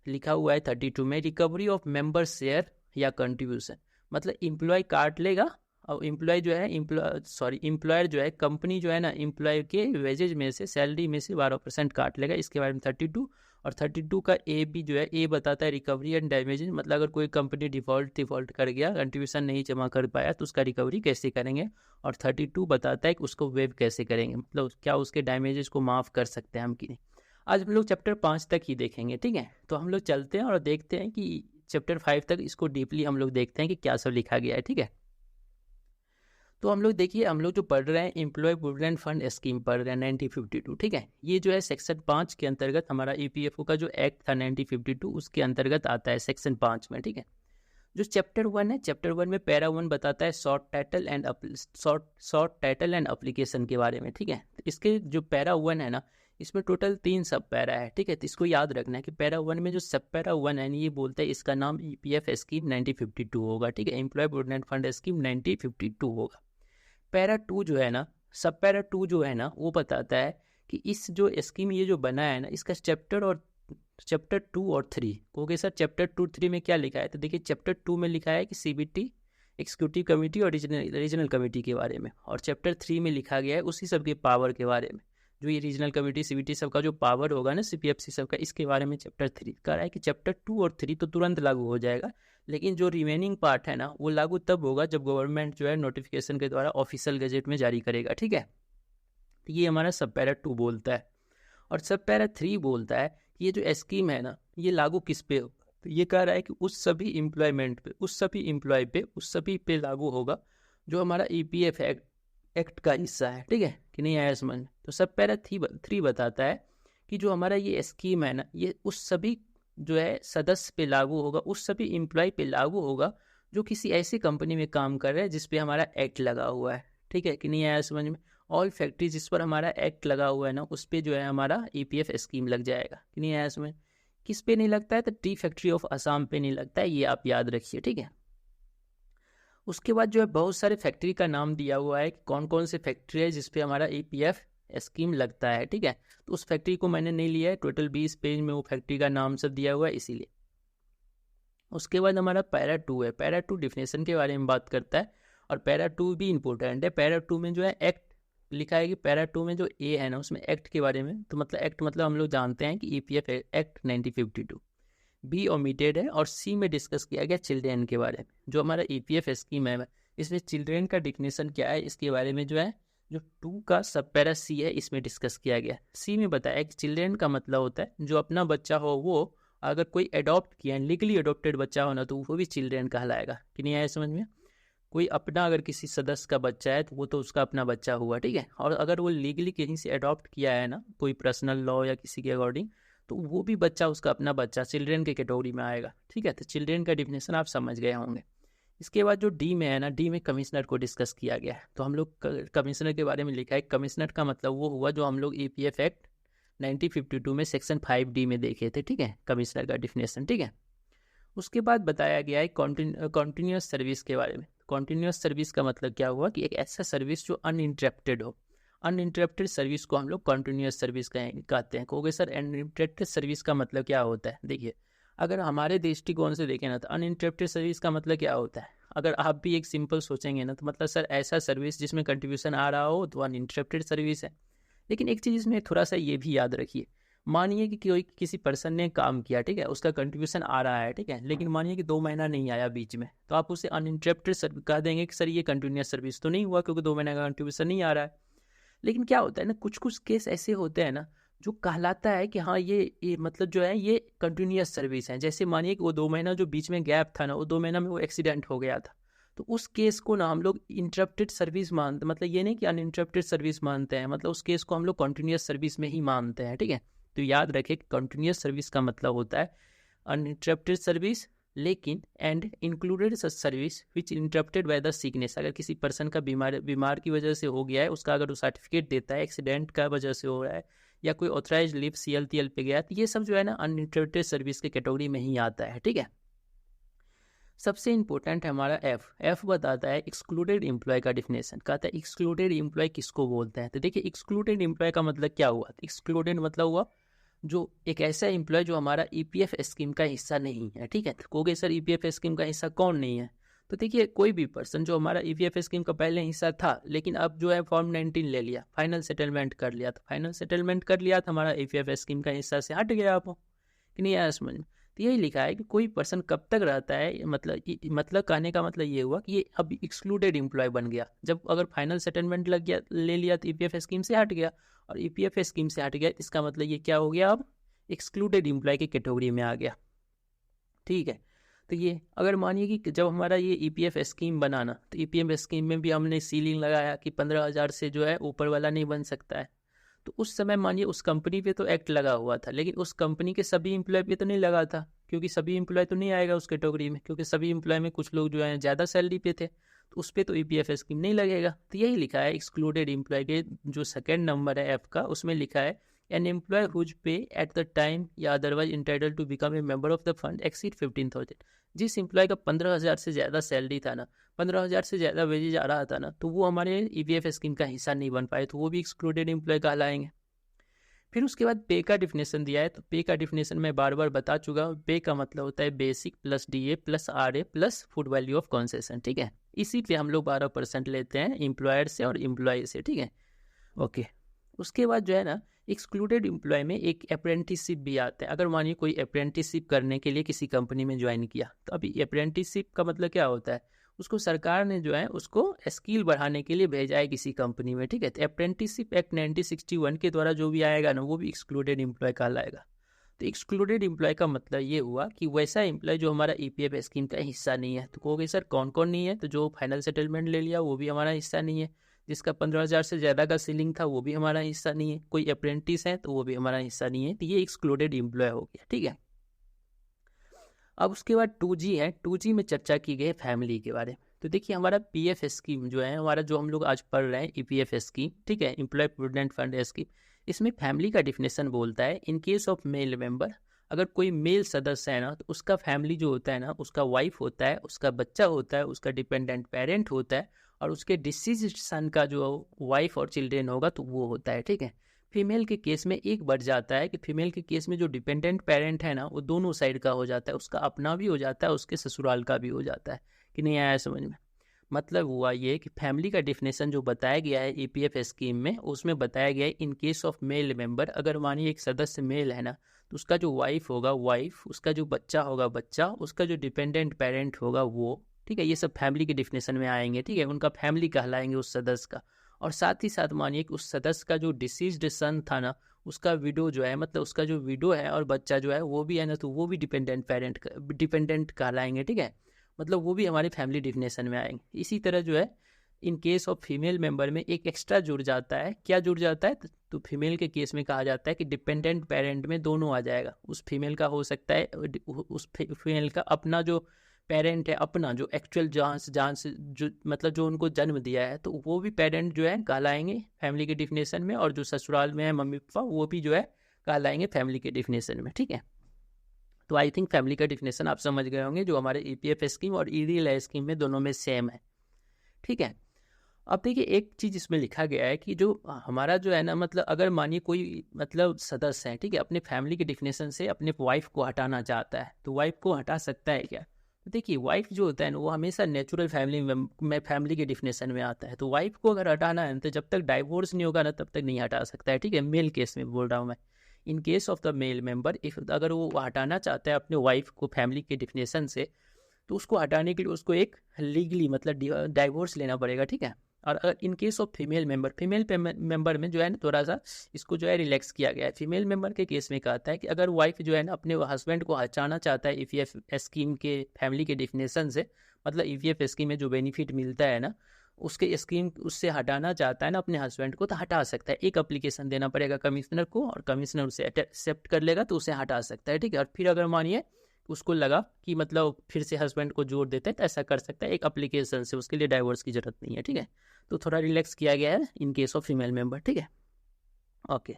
लिखा हुआ है 32 में, रिकवरी ऑफ मेंबर शेयर या कंट्रीब्यूशन, मतलब एम्प्लॉय काट लेगा, और एम्प्लॉय जो है एम्प्लॉयर जो है, कंपनी जो है ना, एम्प्लॉय के वेजेज में से, सैलरी में से 12% काट लेगा। इसके बारे में 32। और 32 का ए भी जो है, ए बताता है रिकवरी एंड डैमेजेस, मतलब अगर कोई कंपनी डिफॉल्ट कर गया, कंट्रीब्यूशन नहीं जमा कर पाया, तो उसका रिकवरी कैसे करेंगे। और 32 बताता है कि उसको वेव कैसे करेंगे, मतलब क्या उसके डैमेजेस को माफ़ कर सकते हैं हम कि नहीं। आज हम लोग चैप्टर 5 तक ही देखेंगे। ठीक है, तो हम लोग चलते हैं और देखते हैं कि चैप्टर 5 तक इसको डीपली हम लोग देखते हैं कि क्या सब लिखा गया है। ठीक है, तो हम लोग देखिए, हम लोग जो पढ़ रहे हैं एम्प्लॉय प्रोविडेंट फंड स्कीम पढ़ रहे हैं 1952। ठीक है, ये जो है सेक्शन 5 के अंतर्गत हमारा ईपीएफओ का जो एक्ट था 1952, उसके अंतर्गत आता है सेक्शन 5 में। ठीक है, जो चैप्टर 1 है, चैप्टर 1 में पैरा 1 बताता है शॉर्ट टाइटल एंड एप्लीकेशन के बारे में। ठीक है, तो इसके जो पैरा 1 है ना, इसमें टोटल 3 सब पैरा है। ठीक है, तो इसको याद रखना है कि पैरा 1 में जो सब पैरा 1 है, ये बोलता है इसका नाम ईपीएफ स्कीम 1952 होगा। ठीक है, एम्प्लॉय प्रोविडेंट फंड स्कीम 1952 होगा। पैरा 2 जो है ना, सब पैरा 2 जो है ना, वो बताता है कि इस जो स्कीम ये जो बना है ना, इसका चैप्टर 2 और 3 ओके सर, चैप्टर 2-3 में क्या लिखा है? तो देखिए, चैप्टर 2 में लिखा है कि सीबीटी, एग्जीक्यूटिव कमेटी और रीजनल कमेटी के बारे में, और चैप्टर 3 में लिखा गया है उसी सब के पावर के बारे में, जो ये रीजनल कमेटी सीबीटी सबका जो पावर होगा ना, सीपीएफसी सबका, इसके बारे में चैप्टर 3 कह रहा है कि चैप्टर 2 और 3 तो तुरंत लागू हो जाएगा, लेकिन जो रिमेनिंग पार्ट है ना, वो लागू तब होगा जब गवर्नमेंट जो है नोटिफिकेशन के द्वारा ऑफिशियल गजेट में जारी करेगा। ठीक है, तो ये हमारा सब पैरा 2 बोलता है। और सब पैरा 3 बोलता है कि ये जो स्कीम है ना, ये लागू किस पे होगा? तो ये कह रहा है कि उस सभी एम्प्लॉयमेंट पे, उस सभी एम्प्लॉय पे, उस सभी पे लागू होगा जो हमारा ईपीएफ एक्ट का हिस्सा है। ठीक है, कि नहीं आया समझ? तो सब पैरा 3 बताता है कि जो हमारा ये स्कीम है ना, ये उस सभी जो है सदस्य पे लागू होगा, उस सभी एम्प्लॉय पे लागू होगा जो किसी ऐसी कंपनी में काम कर रहे हैं जिस पे हमारा एक्ट लगा हुआ है। ठीक है, कि नहीं आया समझ में? ऑल फैक्ट्री जिस पर हमारा एक्ट लगा हुआ है ना, उस पे जो है हमारा ईपीएफ स्कीम लग जाएगा। कि नहीं आया समझ? किस पे नहीं लगता है? तो टी फैक्ट्री ऑफ असम पे नहीं लगता है, ये आप याद रखिए। ठीक है, उसके बाद जो है बहुत सारे फैक्ट्री का नाम दिया हुआ है कि कौन कौन से फैक्ट्री है जिसपे हमारा ईपीएफ स्कीम लगता है। ठीक है, तो उस फैक्ट्री को मैंने नहीं लिया है, टोटल 20 पेज में वो फैक्ट्री का नाम सब दिया हुआ है, इसीलिए। उसके बाद हमारा पैरा 2 है। पैरा 2 डिफिनेशन के बारे में बात करता है, और पैरा 2 भी इंपॉर्टेंट है। पैरा 2 में जो है एक्ट लिखा है कि पैरा 2 में जो ए है ना, उसमें एक्ट के बारे में, तो मतलब एक्ट मतलब हम लोग जानते हैं कि ईपीएफ एक्ट 1952। बी ओमिटेड है, और सी में डिस्कस किया गया चिल्ड्रेन के बारे में। जो हमारा ईपीएफ स्कीम है, इसमें चिल्ड्रेन का डिफिनेशन क्या है, इसके बारे में जो है जो 2 का सब पैरा सी है, इसमें डिस्कस किया गया। सी में बताया कि चिल्ड्रेन का मतलब होता है जो अपना बच्चा हो, वो अगर कोई अडॉप्ट किया, लीगली अडॉप्टेड बच्चा हो ना, तो वो भी चिल्ड्रेन कहलाएगा। कि नहीं आया समझ में? कोई अपना अगर किसी सदस्य का बच्चा है, तो वो तो उसका अपना बच्चा हुआ। ठीक है, और अगर वो लीगली कहीं से अडॉप्ट किया है ना, कोई पर्सनल लॉ या किसी के अकॉर्डिंग, तो वो भी बच्चा उसका अपना बच्चा चिल्ड्रेन के कैटेगरी में आएगा। ठीक है, तो चिल्ड्रेन का डिफिनेशन आप समझ गए होंगे। इसके बाद जो डी में है ना, डी में कमिश्नर को डिस्कस किया गया है। तो हम लोग कमिश्नर के बारे में लिखा है। कमिश्नर का मतलब वो हुआ जो हम लोग EPF एक्ट 1952 में सेक्शन 5D में देखे थे। ठीक है, कमिश्नर का डिफिनेशन। ठीक है, उसके बाद बताया गया है कॉन्टीन्यूस सर्विस के बारे में। कॉन्टीन्यूस सर्विस का मतलब क्या हुआ कि एक ऐसा सर्विस जो अनइंटरप्टेड हो। अनइंटरप्टेड सर्विस को हम लोग कॉन्टीन्यूस सर्विस कहते हैं। कहोगे सर अनइंटरप्टेड सर्विस का मतलब क्या होता है? देखिए, अगर हमारे दृष्टिकोण से देखें ना तो अनइंटरप्टेड सर्विस का मतलब क्या होता है। अगर आप भी एक सिंपल सोचेंगे ना तो मतलब सर ऐसा सर्विस जिसमें कंट्रीब्यूशन आ रहा हो तो अनइंटरप्टेड सर्विस है। लेकिन एक चीज़ इसमें थोड़ा सा ये भी याद रखिए, मानिए कि कोई किसी पर्सन ने काम किया, ठीक है, उसका कंट्रीब्यूशन आ रहा है, ठीक है, लेकिन मानिए कि 2 महीना नहीं आया बीच में, तो आप उसे अनइंटरप्टेड सर्विस कह देंगे कि सर ये कंटिन्यूस सर्विस तो नहीं हुआ क्योंकि 2 महीने का कंट्रीब्यूशन नहीं आ रहा है। लेकिन क्या होता है ना, कुछ कुछ केस ऐसे होते हैं ना जो कहलाता है कि हाँ ये मतलब जो है ये कंटिन्यूस सर्विस है। जैसे मानिए कि वो 2 महीना जो बीच में गैप था ना, वो 2 महीना में वो एक्सीडेंट हो गया था, तो उस केस को ना हम लोग इंटरप्टेड सर्विस मानते, मतलब ये नहीं कि अनइंटरप्टेड सर्विस मानते हैं, मतलब उस केस को हम लोग कंटिन्यूस सर्विस में ही मानते हैं। ठीक है, तो याद रखें कंटिन्यूस सर्विस का मतलब होता है अनइंटरप्टेड सर्विस, लेकिन and included such service which interrupted by the sickness. अगर किसी पर्सन का बीमार की वजह से हो गया है, उसका अगर वो सर्टिफिकेट देता है, एक्सीडेंट का वजह से हो रहा है, या कोई ऑथराइज लीव CLTL पे गया है, तो ये सब जो है ना अनइंटरप्टेड सर्विस के कैटेगरी में ही आता है। ठीक है, सबसे इंपॉर्टेंट है हमारा एफ बताता है एक्सक्लूडेड एम्प्लॉय का डिफिनेशन। कहता है एक्सक्लूडेड एम्प्लॉय किसको बोलते हैं। तो देखिए, एक्सक्लूडेड एम्प्लॉय का मतलब क्या हुआ। एक्सक्लूडेड मतलब हुआ जो एक ऐसा एम्प्लॉय जो हमारा EPF स्कीम का हिस्सा नहीं है। ठीक है, तो कहोगे सर EPF स्कीम का हिस्सा कौन नहीं है। तो देखिए, कोई भी पर्सन जो हमारा EPF स्कीम का पहले हिस्सा था, लेकिन अब जो है फॉर्म 19 ले लिया, फाइनल सेटलमेंट कर लिया, तो फाइनल सेटलमेंट कर लिया तो हमारा EPF स्कीम का हिस्सा से हट गया आपको कि नहीं आया समझ में। तो यही लिखा है कि कोई पर्सन कब तक रहता है, मतलब कहने का मतलब ये हुआ कि ये अब एक्सक्लूडेड एम्प्लॉय बन गया जब अगर फाइनल सेटलमेंट लग गया, ले लिया, तो EPF स्कीम से हट गया, और EPF स्कीम से हट गया, इसका मतलब ये क्या हो गया, अब एक्सक्लूडेड एम्प्लॉय की कैटेगरी में आ गया। ठीक है, तो ये अगर मानिए कि जब हमारा ये EPF स्कीम बनाना, तो EPF स्कीम में भी हमने सीलिंग लगाया कि 15,000 से जो है ऊपर वाला नहीं बन सकता है। तो उस समय मानिए उस कंपनी पे तो एक्ट लगा हुआ था, लेकिन उस कंपनी के सभी एम्प्लॉय पे तो नहीं लगा था, क्योंकि सभी एम्प्लॉय तो नहीं आएगा उस कैटेगरी में, क्योंकि सभी एम्प्लॉय में कुछ लोग जो है ज़्यादा सैलरी पे थे, तो उस पर तो EPF स्कीम नहीं लगेगा। तो यही लिखा है एक्सक्लूडेड एम्प्लॉय के जो सेकेंड नंबर है F का, उसमें लिखा है an employ whose pay at the time या otherwise entitle to become a member of the fund exceed 15,000। जिस एम्प्लॉय का 15,000 से ज़्यादा सैलरी था ना, 15,000 से ज़्यादा वेजेज आ रहा था ना, तो वो हमारे EPF स्कीम का हिस्सा नहीं बन पाए, तो वो भी एक्सक्लूडेड एम्प्लॉय कहलाएंगे। फिर उसके बाद पे का डिफिनेशन दिया है। तो पे का डिफिनेशन मैं बार बार बता चुका हूँ। पे का मतलब होता है basic plus DA plus RA plus food value of concession. ठीक है, इसी पे हम लोग 12% लेते हैं एम्प्लॉयर से और एम्प्लॉय से। ठीक है, ओके। उसके बाद जो है ना, एक्सक्लूडेड एम्प्लॉय में एक अप्रेंटिसशिप भी आता है। अगर मानिए कोई अप्रेंटिसशिप करने के लिए किसी कंपनी में ज्वाइन किया, तो अभी अप्रेंटिसशिप का मतलब क्या होता है, उसको सरकार ने जो है उसको स्किल बढ़ाने के लिए भेजा है किसी कंपनी में। ठीक है, तो अप्रेंटिसशिप एक्ट 1961 के द्वारा जो भी आएगा ना, वो भी एक्सक्लूडेड एम्प्लॉय कहलाएगा। तो एक्सक्लूडेड एम्प्लॉय का मतलब ये हुआ कि वैसा एम्प्लॉय जो हमारा EPF स्कीम का हिस्सा नहीं है। तो कहोगे सर कौन कौन नहीं है, तो जो फाइनल सेटलमेंट ले लिया वो भी हमारा हिस्सा नहीं है, जिसका 15,000 से ज़्यादा का सीलिंग था वो भी हमारा हिस्सा नहीं है, कोई अप्रेंटिस है तो वो भी हमारा हिस्सा नहीं है। तो ये एक्सक्लूडेड एम्प्लॉय हो गया। ठीक है, अब उसके बाद 2G है। 2G में चर्चा की गई फैमिली के बारे में। तो देखिए, हमारा PF स्कीम जो है, हमारा जो हम लोग आज पढ़ रहे हैं EPF स्कीम, ठीक है, एम्प्लॉय प्रोविडेंट फंड स्कीम, इसमें फैमिली का डिफिनेशन बोलता है in case of male member, अगर कोई मेल सदस्य है ना, तो उसका फैमिली जो होता है ना, उसका वाइफ होता है, उसका बच्चा होता है, उसका डिपेंडेंट पेरेंट होता है, और उसके डिसीज सन का जो वाइफ और चिल्ड्रेन होगा तो वो होता है। ठीक है, फीमेल के केस में एक बढ़ जाता है कि फीमेल के केस में जो डिपेंडेंट पेरेंट है ना, वो दोनों साइड का हो जाता है, उसका अपना भी हो जाता है, उसके ससुराल का भी हो जाता है। कि नहीं आया समझ में। मतलब हुआ ये कि फैमिली का डिफिनेशन जो बताया गया है EPF स्कीम में, उसमें बताया गया है in case of male member, अगर मानिए एक सदस्य मेल है ना, तो उसका जो वाइफ होगा वाइफ, उसका जो बच्चा होगा बच्चा, उसका जो डिपेंडेंट पेरेंट होगा वो। ठीक है, ये सब फैमिली के डिफिनेशन में आएंगे। ठीक है, उनका फैमिली कहलाएंगे उस सदस्य का। और साथ ही साथ मानिए कि उस सदस्य का जो डिसीज्ड सन था ना, उसका विडो जो है, मतलब उसका जो विडो है और बच्चा जो है वो भी है ना, तो वो भी डिपेंडेंट कहलाएंगे। ठीक है, मतलब वो भी हमारे फैमिली डिफिनेशन में आएंगे। इसी तरह जो है in case of female member में एक एक्स्ट्रा जुड़ जाता है। क्या जुड़ जाता है? तो फीमेल के केस में कहा जाता है कि डिपेंडेंट पेरेंट में दोनों आ जाएगा। उस फीमेल का हो सकता है, उस फीमेल का अपना जो पेरेंट है, अपना जो एक्चुअल जहाँ से जो मतलब जो उनको जन्म दिया है, तो वो भी पेरेंट जो है कहलाएंगे फैमिली के डिफिनेशन में, और जो ससुराल में है मम्मी पापा, वो भी जो है कहलाएंगे फैमिली के डिफिनेशन में। ठीक है, तो आई थिंक फैमिली का डिफिनेशन आप समझ गए होंगे, जो हमारे ईपीएफ स्कीम और ईडीएल स्कीम में दोनों में सेम है। ठीक है, अब देखिए एक चीज़ इसमें लिखा गया है कि जो हमारा जो है ना, मतलब अगर मानिए कोई मतलब सदस्य है, ठीक है, अपने फैमिली के डिफिनेशन से अपने वाइफ को हटाना चाहता है, तो वाइफ को हटा सकता है क्या? तो देखिए वाइफ जो होता है ना, वो हमेशा नेचुरल फैमिली में फैमिली के डिफिनेशन में आता है। तो वाइफ को अगर हटाना है तो जब तक डाइवोर्स नहीं होगा ना, तब तक नहीं हटा सकता है। ठीक है, मेल केस में बोल रहा हूँ मैं। In case of the male member, if अगर वो हटाना चाहता है अपने वाइफ को फैमिली के डिफिनेशन से, तो उसको हटाने के लिए उसको एक लीगली मतलब डाइवोर्स लेना पड़ेगा। ठीक है, और अगर in case of female member में जो है ना, थोड़ा सा इसको जो है रिलैक्स किया गया है। फीमेल मेंबर के केस में कहता है कि अगर वाइफ जो है ना अपने हस्बैंड को हटाना चाहता है ईपीएफ स्कीम के फैमिली के डिफिनेशन से, मतलब ईपीएफ स्कीम में जो बेनिफिट मिलता है ना, उसके स्कीम उससे हटाना चाहता है ना अपने हस्बैंड को, तो हटा सकता है। एक एप्लीकेशन देना पड़ेगा कमिश्नर को, और कमिश्नर उसे एक्सेप्ट कर लेगा तो उसे हटा सकता है। ठीक है, और फिर अगर मानिए उसको लगा कि मतलब फिर से हस्बैंड को जोड़ देते हैं, तो ऐसा कर सकता है एक एप्लीकेशन से, उसके लिए डाइवोर्स की जरूरत नहीं है। ठीक है, तो थोड़ा रिलैक्स किया गया है in case of female member. ठीक है, ओके।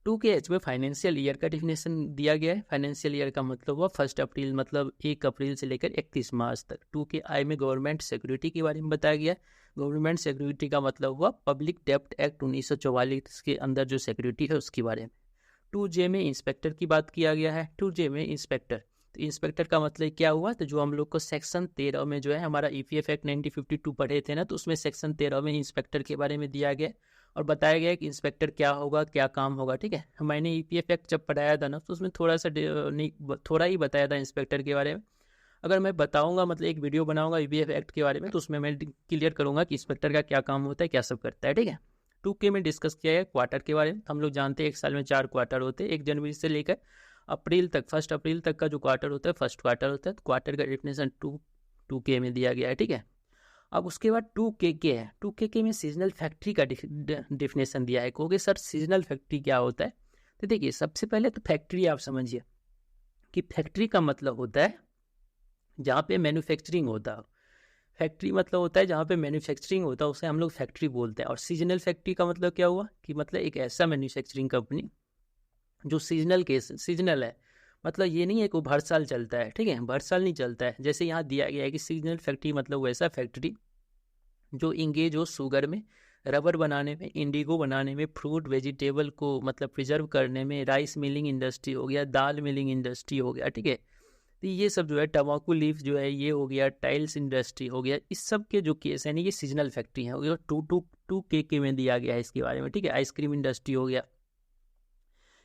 2KH में फाइनेंशियल ईयर का डिफिनेशन दिया गया है। फाइनेंशियल ईयर का मतलब हुआ 1 अप्रैल, मतलब 1 अप्रैल से लेकर 31 मार्च तक। 2KI में गवर्नमेंट सिक्योरिटी के बारे में बताया गया है। गवर्नमेंट सिक्योरिटी का मतलब हुआ पब्लिक डेब्ट एक्ट 1944 के अंदर जो सिक्योरिटी है उसके बारे में। 2J में इंस्पेक्टर की बात किया गया है। 2J में इंस्पेक्टर, तो इंस्पेक्टर का मतलब क्या हुआ? तो जो हम लोग को सेक्शन 13 में जो है हमारा ईपीएफ एक्ट 1952 पढ़े थे ना, तो उसमें सेक्शन 13 में इंस्पेक्टर के बारे में दिया गया और बताया गया कि इंस्पेक्टर क्या होगा, क्या काम होगा। ठीक है, मैंने ईपीएफ एक्ट जब पढ़ाया था ना, तो उसमें थोड़ा ही बताया था इंस्पेक्टर के बारे में। अगर मैं बताऊंगा, मतलब एक वीडियो बनाऊंगा ईपीएफ एक्ट के बारे में, तो उसमें मैं क्लियर करूंगा कि इंस्पेक्टर का क्या काम होता है, क्या सब करता है। ठीक है, 2K में डिस्कस किया है क्वार्टर के बारे में। हम लोग जानते हैं एक साल में 4 क्वार्टर होते हैं, 1 जनवरी से लेकर अप्रैल तक, 1 अप्रैल तक का जो क्वार्टर होता है फर्स्ट क्वार्टर होता है। क्वार्टर का डिफिनेशन 2K में दिया गया है। ठीक है, अब उसके बाद 2KK है। 2KK में सीजनल फैक्ट्री का डिफिनेशन दिया है। कहोगे सर सीजनल फैक्ट्री क्या होता है? तो देखिए सबसे पहले तो फैक्ट्री आप समझिए कि फैक्ट्री का मतलब होता है जहाँ पे मैन्युफैक्चरिंग होता है। फैक्ट्री मतलब होता है जहाँ पे मैन्युफैक्चरिंग होता है, उसे हम लोग फैक्ट्री बोलते हैं। और सीजनल फैक्ट्री का मतलब क्या हुआ कि मतलब एक ऐसा मैन्युफैक्चरिंग कंपनी जो सीजनल है, मतलब ये नहीं है कि वो हर साल चलता है। ठीक है, हर साल नहीं चलता है। जैसे यहाँ दिया गया है कि सीजनल फैक्ट्री मतलब वैसा फैक्ट्री जो इंगेज हो शुगर में, रबर बनाने में, इंडिगो बनाने में, फ्रूट वेजिटेबल को मतलब प्रिजर्व करने में, राइस मिलिंग इंडस्ट्री हो गया, दाल मिलिंग इंडस्ट्री हो गया। ठीक है, तो ये सब जो है, टमाकू लीफ जो है ये हो गया, टाइल्स इंडस्ट्री हो गया, इस सब के जो केस है ना ये सीजनल फैक्ट्री है। हो गया 2KK में दिया गया है इसके बारे में। ठीक है, आइसक्रीम इंडस्ट्री हो गया,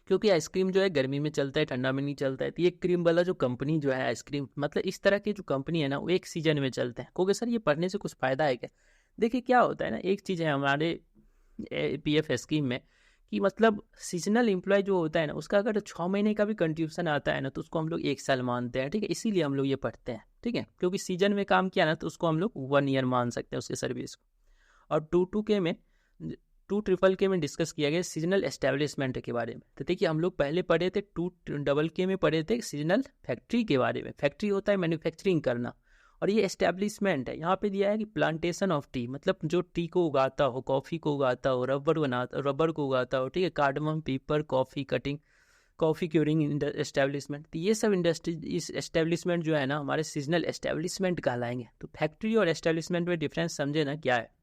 क्योंकि आइसक्रीम जो है गर्मी में चलता है, ठंडा में नहीं चलता है। तो ये क्रीम वाला जो कंपनी जो है आइसक्रीम, मतलब इस तरह की जो कंपनी है ना, वो एक सीजन में चलते हैं। कहोगे सर ये पढ़ने से कुछ फ़ायदा है क्या? देखिए क्या होता है ना, एक चीज़ है हमारे पीएफ स्कीम में कि मतलब सीजनल एम्प्लॉय जो होता है ना, उसका अगर 6 महीने का भी कंट्रीब्यूशन आता है ना, तो उसको हम लोग 1 साल मानते हैं। ठीक है, इसीलिए हम लोग ये पढ़ते हैं। ठीक है, क्योंकि सीजन में काम किया ना, तो उसको हम लोग 1 ईयर मान सकते हैं उसके सर्विस को। और 2K में 2KK में डिस्कस किया गया सीजनल एस्टेब्लिशमेंट के बारे में। तो देखिए हम लोग पहले पढ़े थे 2KK में पढ़े थे सीजनल फैक्ट्री के बारे में। फैक्ट्री होता है मैन्युफैक्चरिंग करना, और ये एस्टेब्लिशमेंट है। यहाँ पे दिया है कि प्लांटेशन ऑफ टी, मतलब जो टी को उगाता हो, कॉफ़ी को उगाता हो, रबर को उगाता हो। ठीक है, कार्डमम, पीपर, coffee cutting, coffee curing establishment, तो ये सब इंडस्ट्री, इस एस्टेब्लिशमेंट जो है ना हमारे सीजनल एस्टेब्लिशमेंट कहलाएंगे। तो फैक्ट्री और एस्टेब्लिशमेंट में डिफरेंस समझे ना क्या है।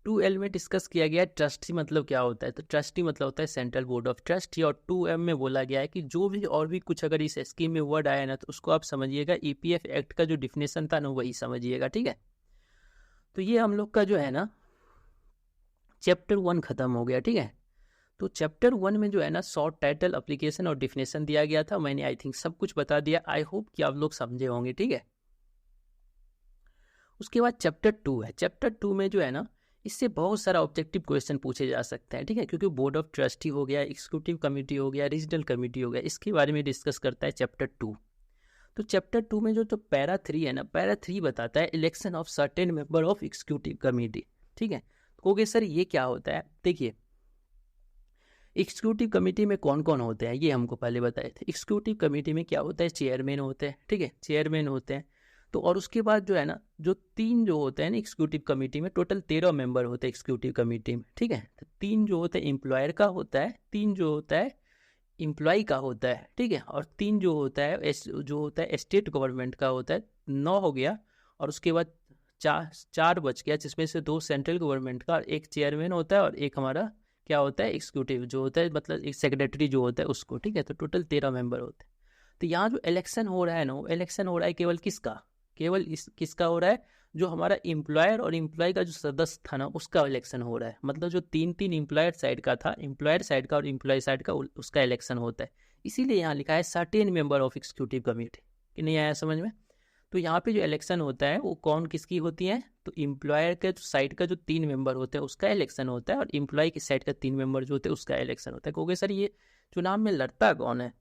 2L में डिस्कस किया गया है ट्रस्टी मतलब क्या होता है। तो ट्रस्टी मतलब होता है सेंट्रल बोर्ड ऑफ ट्रस्टी। और 2M में बोला गया है कि जो भी और भी कुछ अगर इस स्कीम में वर्ड आया ना, तो उसको आप समझिएगा ईपीएफ एक्ट का जो डिफिनेशन था ना वही समझिएगा। ठीक है, तो ये हम लोग का जो है ना चैप्टर 1 खत्म हो गया। ठीक है, तो चैप्टर 1 में जो है ना शॉर्ट टाइटल, एप्लीकेशन और डिफिनेशन दिया गया था। मैंने आई थिंक सब कुछ बता दिया। आई होप कि आप लोग समझे होंगे। ठीक है, उसके बाद चैप्टर 2 है। चैप्टर 2 में जो है ना, इससे बहुत सारा ऑब्जेक्टिव क्वेश्चन पूछे जा सकते हैं। ठीक है, क्योंकि बोर्ड ऑफ ट्रस्टी हो गया, एग्जीक्यूटिव कमेटी हो गया, रीजनल कमेटी हो गया, इसके बारे में डिस्कस करता है चैप्टर 2। तो चैप्टर 2 में जो पैरा 3 है ना, पैरा 3 बताता है election of certain member of executive committee. ठीक है, तो कहोगे सर ये क्या होता है। देखिए एग्जीक्यूटिव कमेटी में कौन कौन होते हैं ये हमको पहले बताए थे। एग्जीक्यूटिव कमेटी में क्या होता है, चेयरमैन होते हैं, ठीक है, चेयरमैन होते हैं। तो और उसके बाद जो है ना, जो 3 जो होते हैं ना एग्जीक्यूटिव कमेटी में, टोटल 13 मेंबर होते हैं एग्जीक्यूटिव कमेटी में। ठीक है, तो 3 जो होते हैं एम्प्लॉयर का होता है, 3 जो होता है एम्प्लॉय का होता है। ठीक है, और 3 जो होता है स्टेट गवर्नमेंट का होता है। 9 हो गया, और उसके बाद चार बच गया, जिसमें से 2 सेंट्रल गवर्नमेंट का, एक चेयरमैन होता है और एक हमारा क्या होता है एग्जीक्यूटिव जो होता है, मतलब एक सेक्रेटरी जो होता है उसको। ठीक है, तो टोटल 13 मेंबर होते हैं। तो यहाँ जो इलेक्शन हो रहा है ना, वो इलेक्शन हो रहा है केवल किसका, केवल किसका हो रहा है, जो हमारा एम्प्लॉयर और एम्प्लॉय का जो सदस्य था ना उसका इलेक्शन हो रहा है। मतलब जो 3 एम्प्लॉयर साइड का था, एम्प्लॉयर साइड का और एम्प्लॉय साइड का, उसका इलेक्शन होता है। इसीलिए यहाँ लिखा है certain member of executive committee. कि नहीं आया समझ में। तो यहाँ पे जो इलेक्शन होता है वो कौन किसकी होती है, तो एम्प्लॉयर के साइड का जो 3 मेंबर होते हैं उसका इलेक्शन होता है, और एम्प्लॉय की साइड का 3 मेंबर जो होते हैं उसका इलेक्शन होता है। कहोगे सर ये चुनाव में लड़ता कौन है।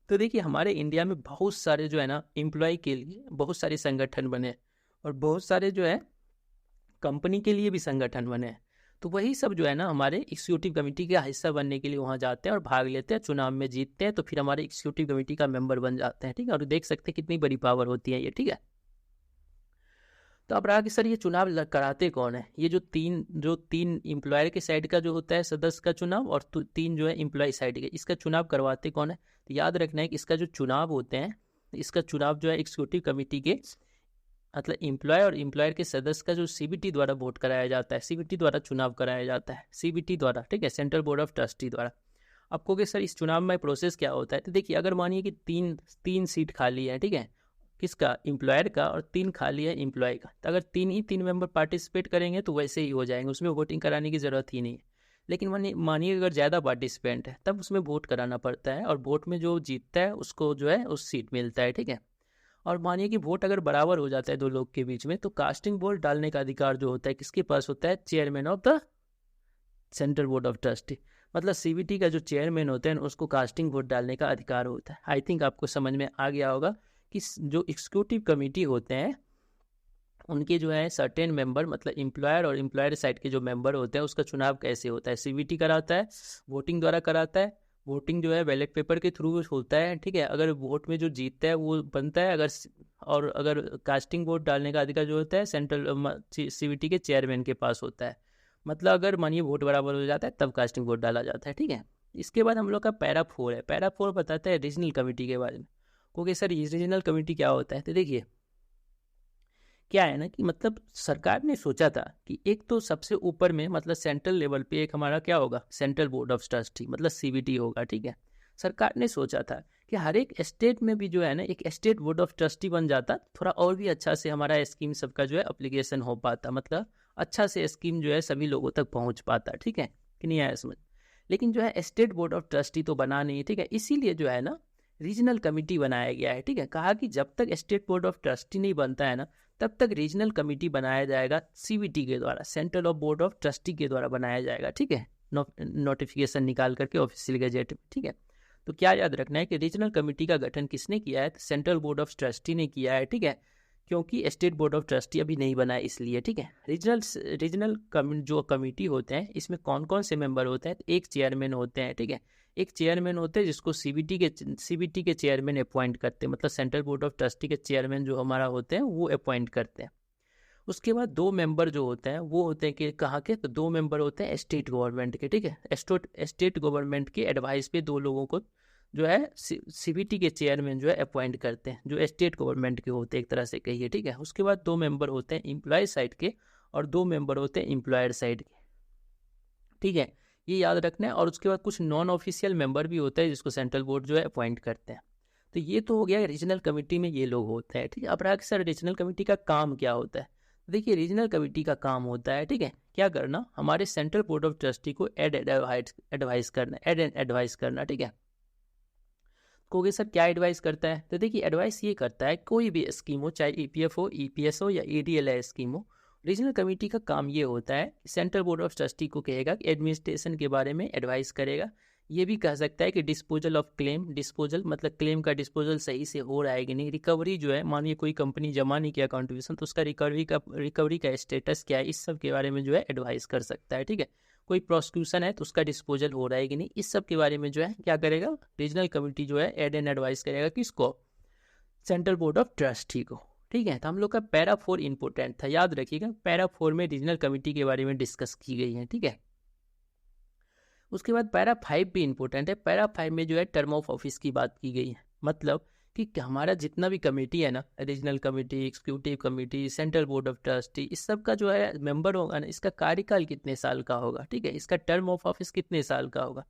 तो देखिए हमारे इंडिया में बहुत सारे जो है ना एम्प्लॉय के लिए बहुत सारे संगठन बने, और बहुत सारे जो है कंपनी के लिए भी संगठन बने। तो वही सब जो है ना हमारे एग्जीक्यूटिव कमेटी का हिस्सा बनने के लिए वहाँ जाते हैं और भाग लेते हैं, चुनाव में जीतते हैं, तो फिर हमारे एग्जीक्यूटिव कमेटी का मेंबर बन जाते हैं। ठीक है, और देख सकते हैं कितनी बड़ी पावर होती है ये। ठीक है, तो अब रहा कि सर ये चुनाव कराते कौन है। ये जो तीन एम्प्लॉयर के साइड का जो होता है सदस्य का चुनाव, और 3 जो है एम्प्लॉय साइड के, इसका चुनाव करवाते कौन है। तो याद रखना है कि इसका जो चुनाव होते हैं, इसका चुनाव जो है एग्जीक्यूटिव कमेटी के मतलब एम्प्लॉय और एम्प्लॉयर के सदस्य का जो सीबीटी द्वारा वोट कराया जाता है, सीबीटी द्वारा चुनाव कराया जाता है, सीबीटी द्वारा। ठीक है, सेंट्रल बोर्ड ऑफ ट्रस्टी द्वारा। अब कहोगे सर इस चुनाव में प्रोसेस क्या होता है। तो देखिए अगर मानिए कि तीन सीट खाली है, ठीक है, किसका, एम्प्लॉयर का, और 3 खाली है एम्प्लॉय का, तो अगर 3 मेंबर पार्टिसिपेट करेंगे तो वैसे ही हो जाएंगे, उसमें वोटिंग कराने की ज़रूरत ही नहीं है। लेकिन मानिए अगर ज़्यादा पार्टिसिपेंट है तब उसमें वोट कराना पड़ता है, और वोट में जो जीतता है उसको जो है उस सीट मिलता है। ठीक है, और मानिए कि वोट अगर बराबर हो जाता है 2 लोग के बीच में, तो कास्टिंग वोट डालने का अधिकार जो होता है किसके पास होता है, chairman of the central board of trustee. मतलब सीबीटी का जो चेयरमैन होते हैं उसको कास्टिंग वोट डालने का अधिकार होता है। आई थिंक आपको समझ में आ गया होगा कि जो एग्जीक्यूटिव कमेटी होते हैं उनके जो है सर्टेन मेंबर, मतलब एम्प्लॉयर और एम्प्लॉयर साइड के जो मेंबर होते हैं उसका चुनाव कैसे होता है, सीबीटी कराता है, वोटिंग द्वारा कराता है। वोटिंग जो है बैलेट पेपर के थ्रू होता है। ठीक है, अगर वोट में जो जीतता है वो बनता है, अगर कास्टिंग वोट डालने का अधिकार जो होता है सेंट्रल सीबीटी के चेयरमैन के पास होता है। मतलब अगर मानिए वोट बराबर हो जाता है तब कास्टिंग वोट डाला जाता है। ठीक है, इसके बाद हम लोग का पैरा 4 है। पैरा 4 बताता है रीजनल कमेटी के बारे में। क्योंकि सर ये रीजनल कमेटी क्या होता है। तो देखिए क्या है ना कि मतलब सरकार ने सोचा था कि एक तो सबसे ऊपर में मतलब सेंट्रल लेवल पे एक हमारा क्या होगा, सेंट्रल बोर्ड ऑफ ट्रस्टी मतलब सीबीटी होगा। ठीक है, सरकार ने सोचा था कि हर एक स्टेट में भी जो है ना एक स्टेट बोर्ड ऑफ ट्रस्टी बन जाता, थोड़ा और भी अच्छा से हमारा स्कीम सबका जो है अप्लीकेशन हो पाता, मतलब अच्छा से स्कीम जो है सभी लोगों तक पहुंच पाता। ठीक है कि नहीं आया समझ। लेकिन जो है स्टेट बोर्ड ऑफ ट्रस्टी तो बना नहीं। ठीक है, इसीलिए जो है ना रीजनल कमेटी बनाया गया है। ठीक है, कहा कि जब तक स्टेट बोर्ड ऑफ ट्रस्टी नहीं बनता है ना तब तक रीजनल कमेटी बनाया जाएगा सीबीटी के द्वारा, central of board of trustee के द्वारा बनाया जाएगा। ठीक है, नोटिफिकेशन निकाल करके ऑफिशियल गैजेट में। ठीक है, तो क्या याद रखना है कि रीजनल कमेटी का गठन किसने किया है, तो सेंट्रल बोर्ड ऑफ ट्रस्टी ने किया है। ठीक है, क्योंकि स्टेट बोर्ड ऑफ ट्रस्टी अभी नहीं बना है इसलिए। ठीक है, रीजनल जो कमेटी होते हैं इसमें कौन कौन से मेंबर होते हैं, तो एक चेयरमैन होते हैं। ठीक है, एक चेयरमैन होते हैं जिसको सीबीटी के चेयरमैन अपॉइंट करते हैं, मतलब सेंट्रल बोर्ड ऑफ ट्रस्टी के चेयरमैन जो हमारा होते हैं वो अपॉइंट करते हैं। उसके बाद 2 मेंबर जो होते हैं वो होते हैं कि कहाँ के, तो 2 मेंबर होते हैं स्टेट गवर्नमेंट के। ठीक है, स्टेट गवर्नमेंट के एडवाइस पे 2 लोगों को जो है सीबीटी के चेयरमैन जो है अपॉइंट करते हैं, जो स्टेट गवर्नमेंट के होते हैं एक तरह से कहिए। ठीक है, उसके बाद 2 मेंबर होते हैं एम्प्लॉय साइड के और 2 मेंबर होते हैं एम्प्लॉयर साइड के। ठीक है, ये याद रखना है। और उसके बाद कुछ नॉन ऑफिशियल मेंबर भी होता है जिसको सेंट्रल बोर्ड जो है अपॉइंट करते हैं। तो ये तो हो गया रीजनल कमेटी में ये लोग होते हैं। ठीक है, अब रहा कि सर रीजनल कमेटी का काम क्या होता है। देखिए रीजनल कमेटी का काम होता है, ठीक है, क्या करना, हमारे सेंट्रल बोर्ड ऑफ ट्रस्टी को एडवाइस करना। ठीक है, कहोगे सर क्या एडवाइस करता है। तो देखिए एडवाइस ये करता है कोई भी स्कीम हो, चाहे ईपीएफ हो, ईपीएस हो या एडीएलआई स्कीम हो, रीजनल कमेटी का काम ये होता है सेंट्रल बोर्ड ऑफ ट्रस्टी को कहेगा कि एडमिनिस्ट्रेशन के बारे में एडवाइस करेगा, ये भी कह सकता है कि डिस्पोजल ऑफ क्लेम, डिस्पोजल मतलब क्लेम का डिस्पोजल सही से हो रहा है कि नहीं, रिकवरी जो है, मानिए कोई कंपनी जमा नहीं किया कंट्रीब्यूशन तो उसका रिकवरी का स्टेटस क्या है, इस सब के बारे में जो है एडवाइस कर सकता है। ठीक है, कोई प्रोसिक्यूशन है तो उसका डिस्पोजल हो रहा है कि नहीं, इस सब के बारे में जो है क्या करेगा, रीजनल कमिटी जो है एड एंड एडवाइस करेगा किसको, सेंट्रल बोर्ड ऑफ ट्रस्टी को। ठीक है, तो हम लोग का पैरा 4 इंपोर्टेंट था, याद रखिएगा पैरा 4 में रीजनल कमिटी के बारे में डिस्कस की गई है। ठीक है, उसके बाद पैरा 5 भी इंपॉर्टेंट है। पैरा 5 में जो है टर्म ऑफ ऑफिस की बात की गई है, मतलब कि हमारा जितना भी कमेटी है ना, regional committee, executive committee, central board of trustee, इस सब का जो है मेंबर होगा ना, इसका कार्यकाल कितने साल का होगा। ठीक है, इसका टर्म ऑफ ऑफिस कितने साल का होगा।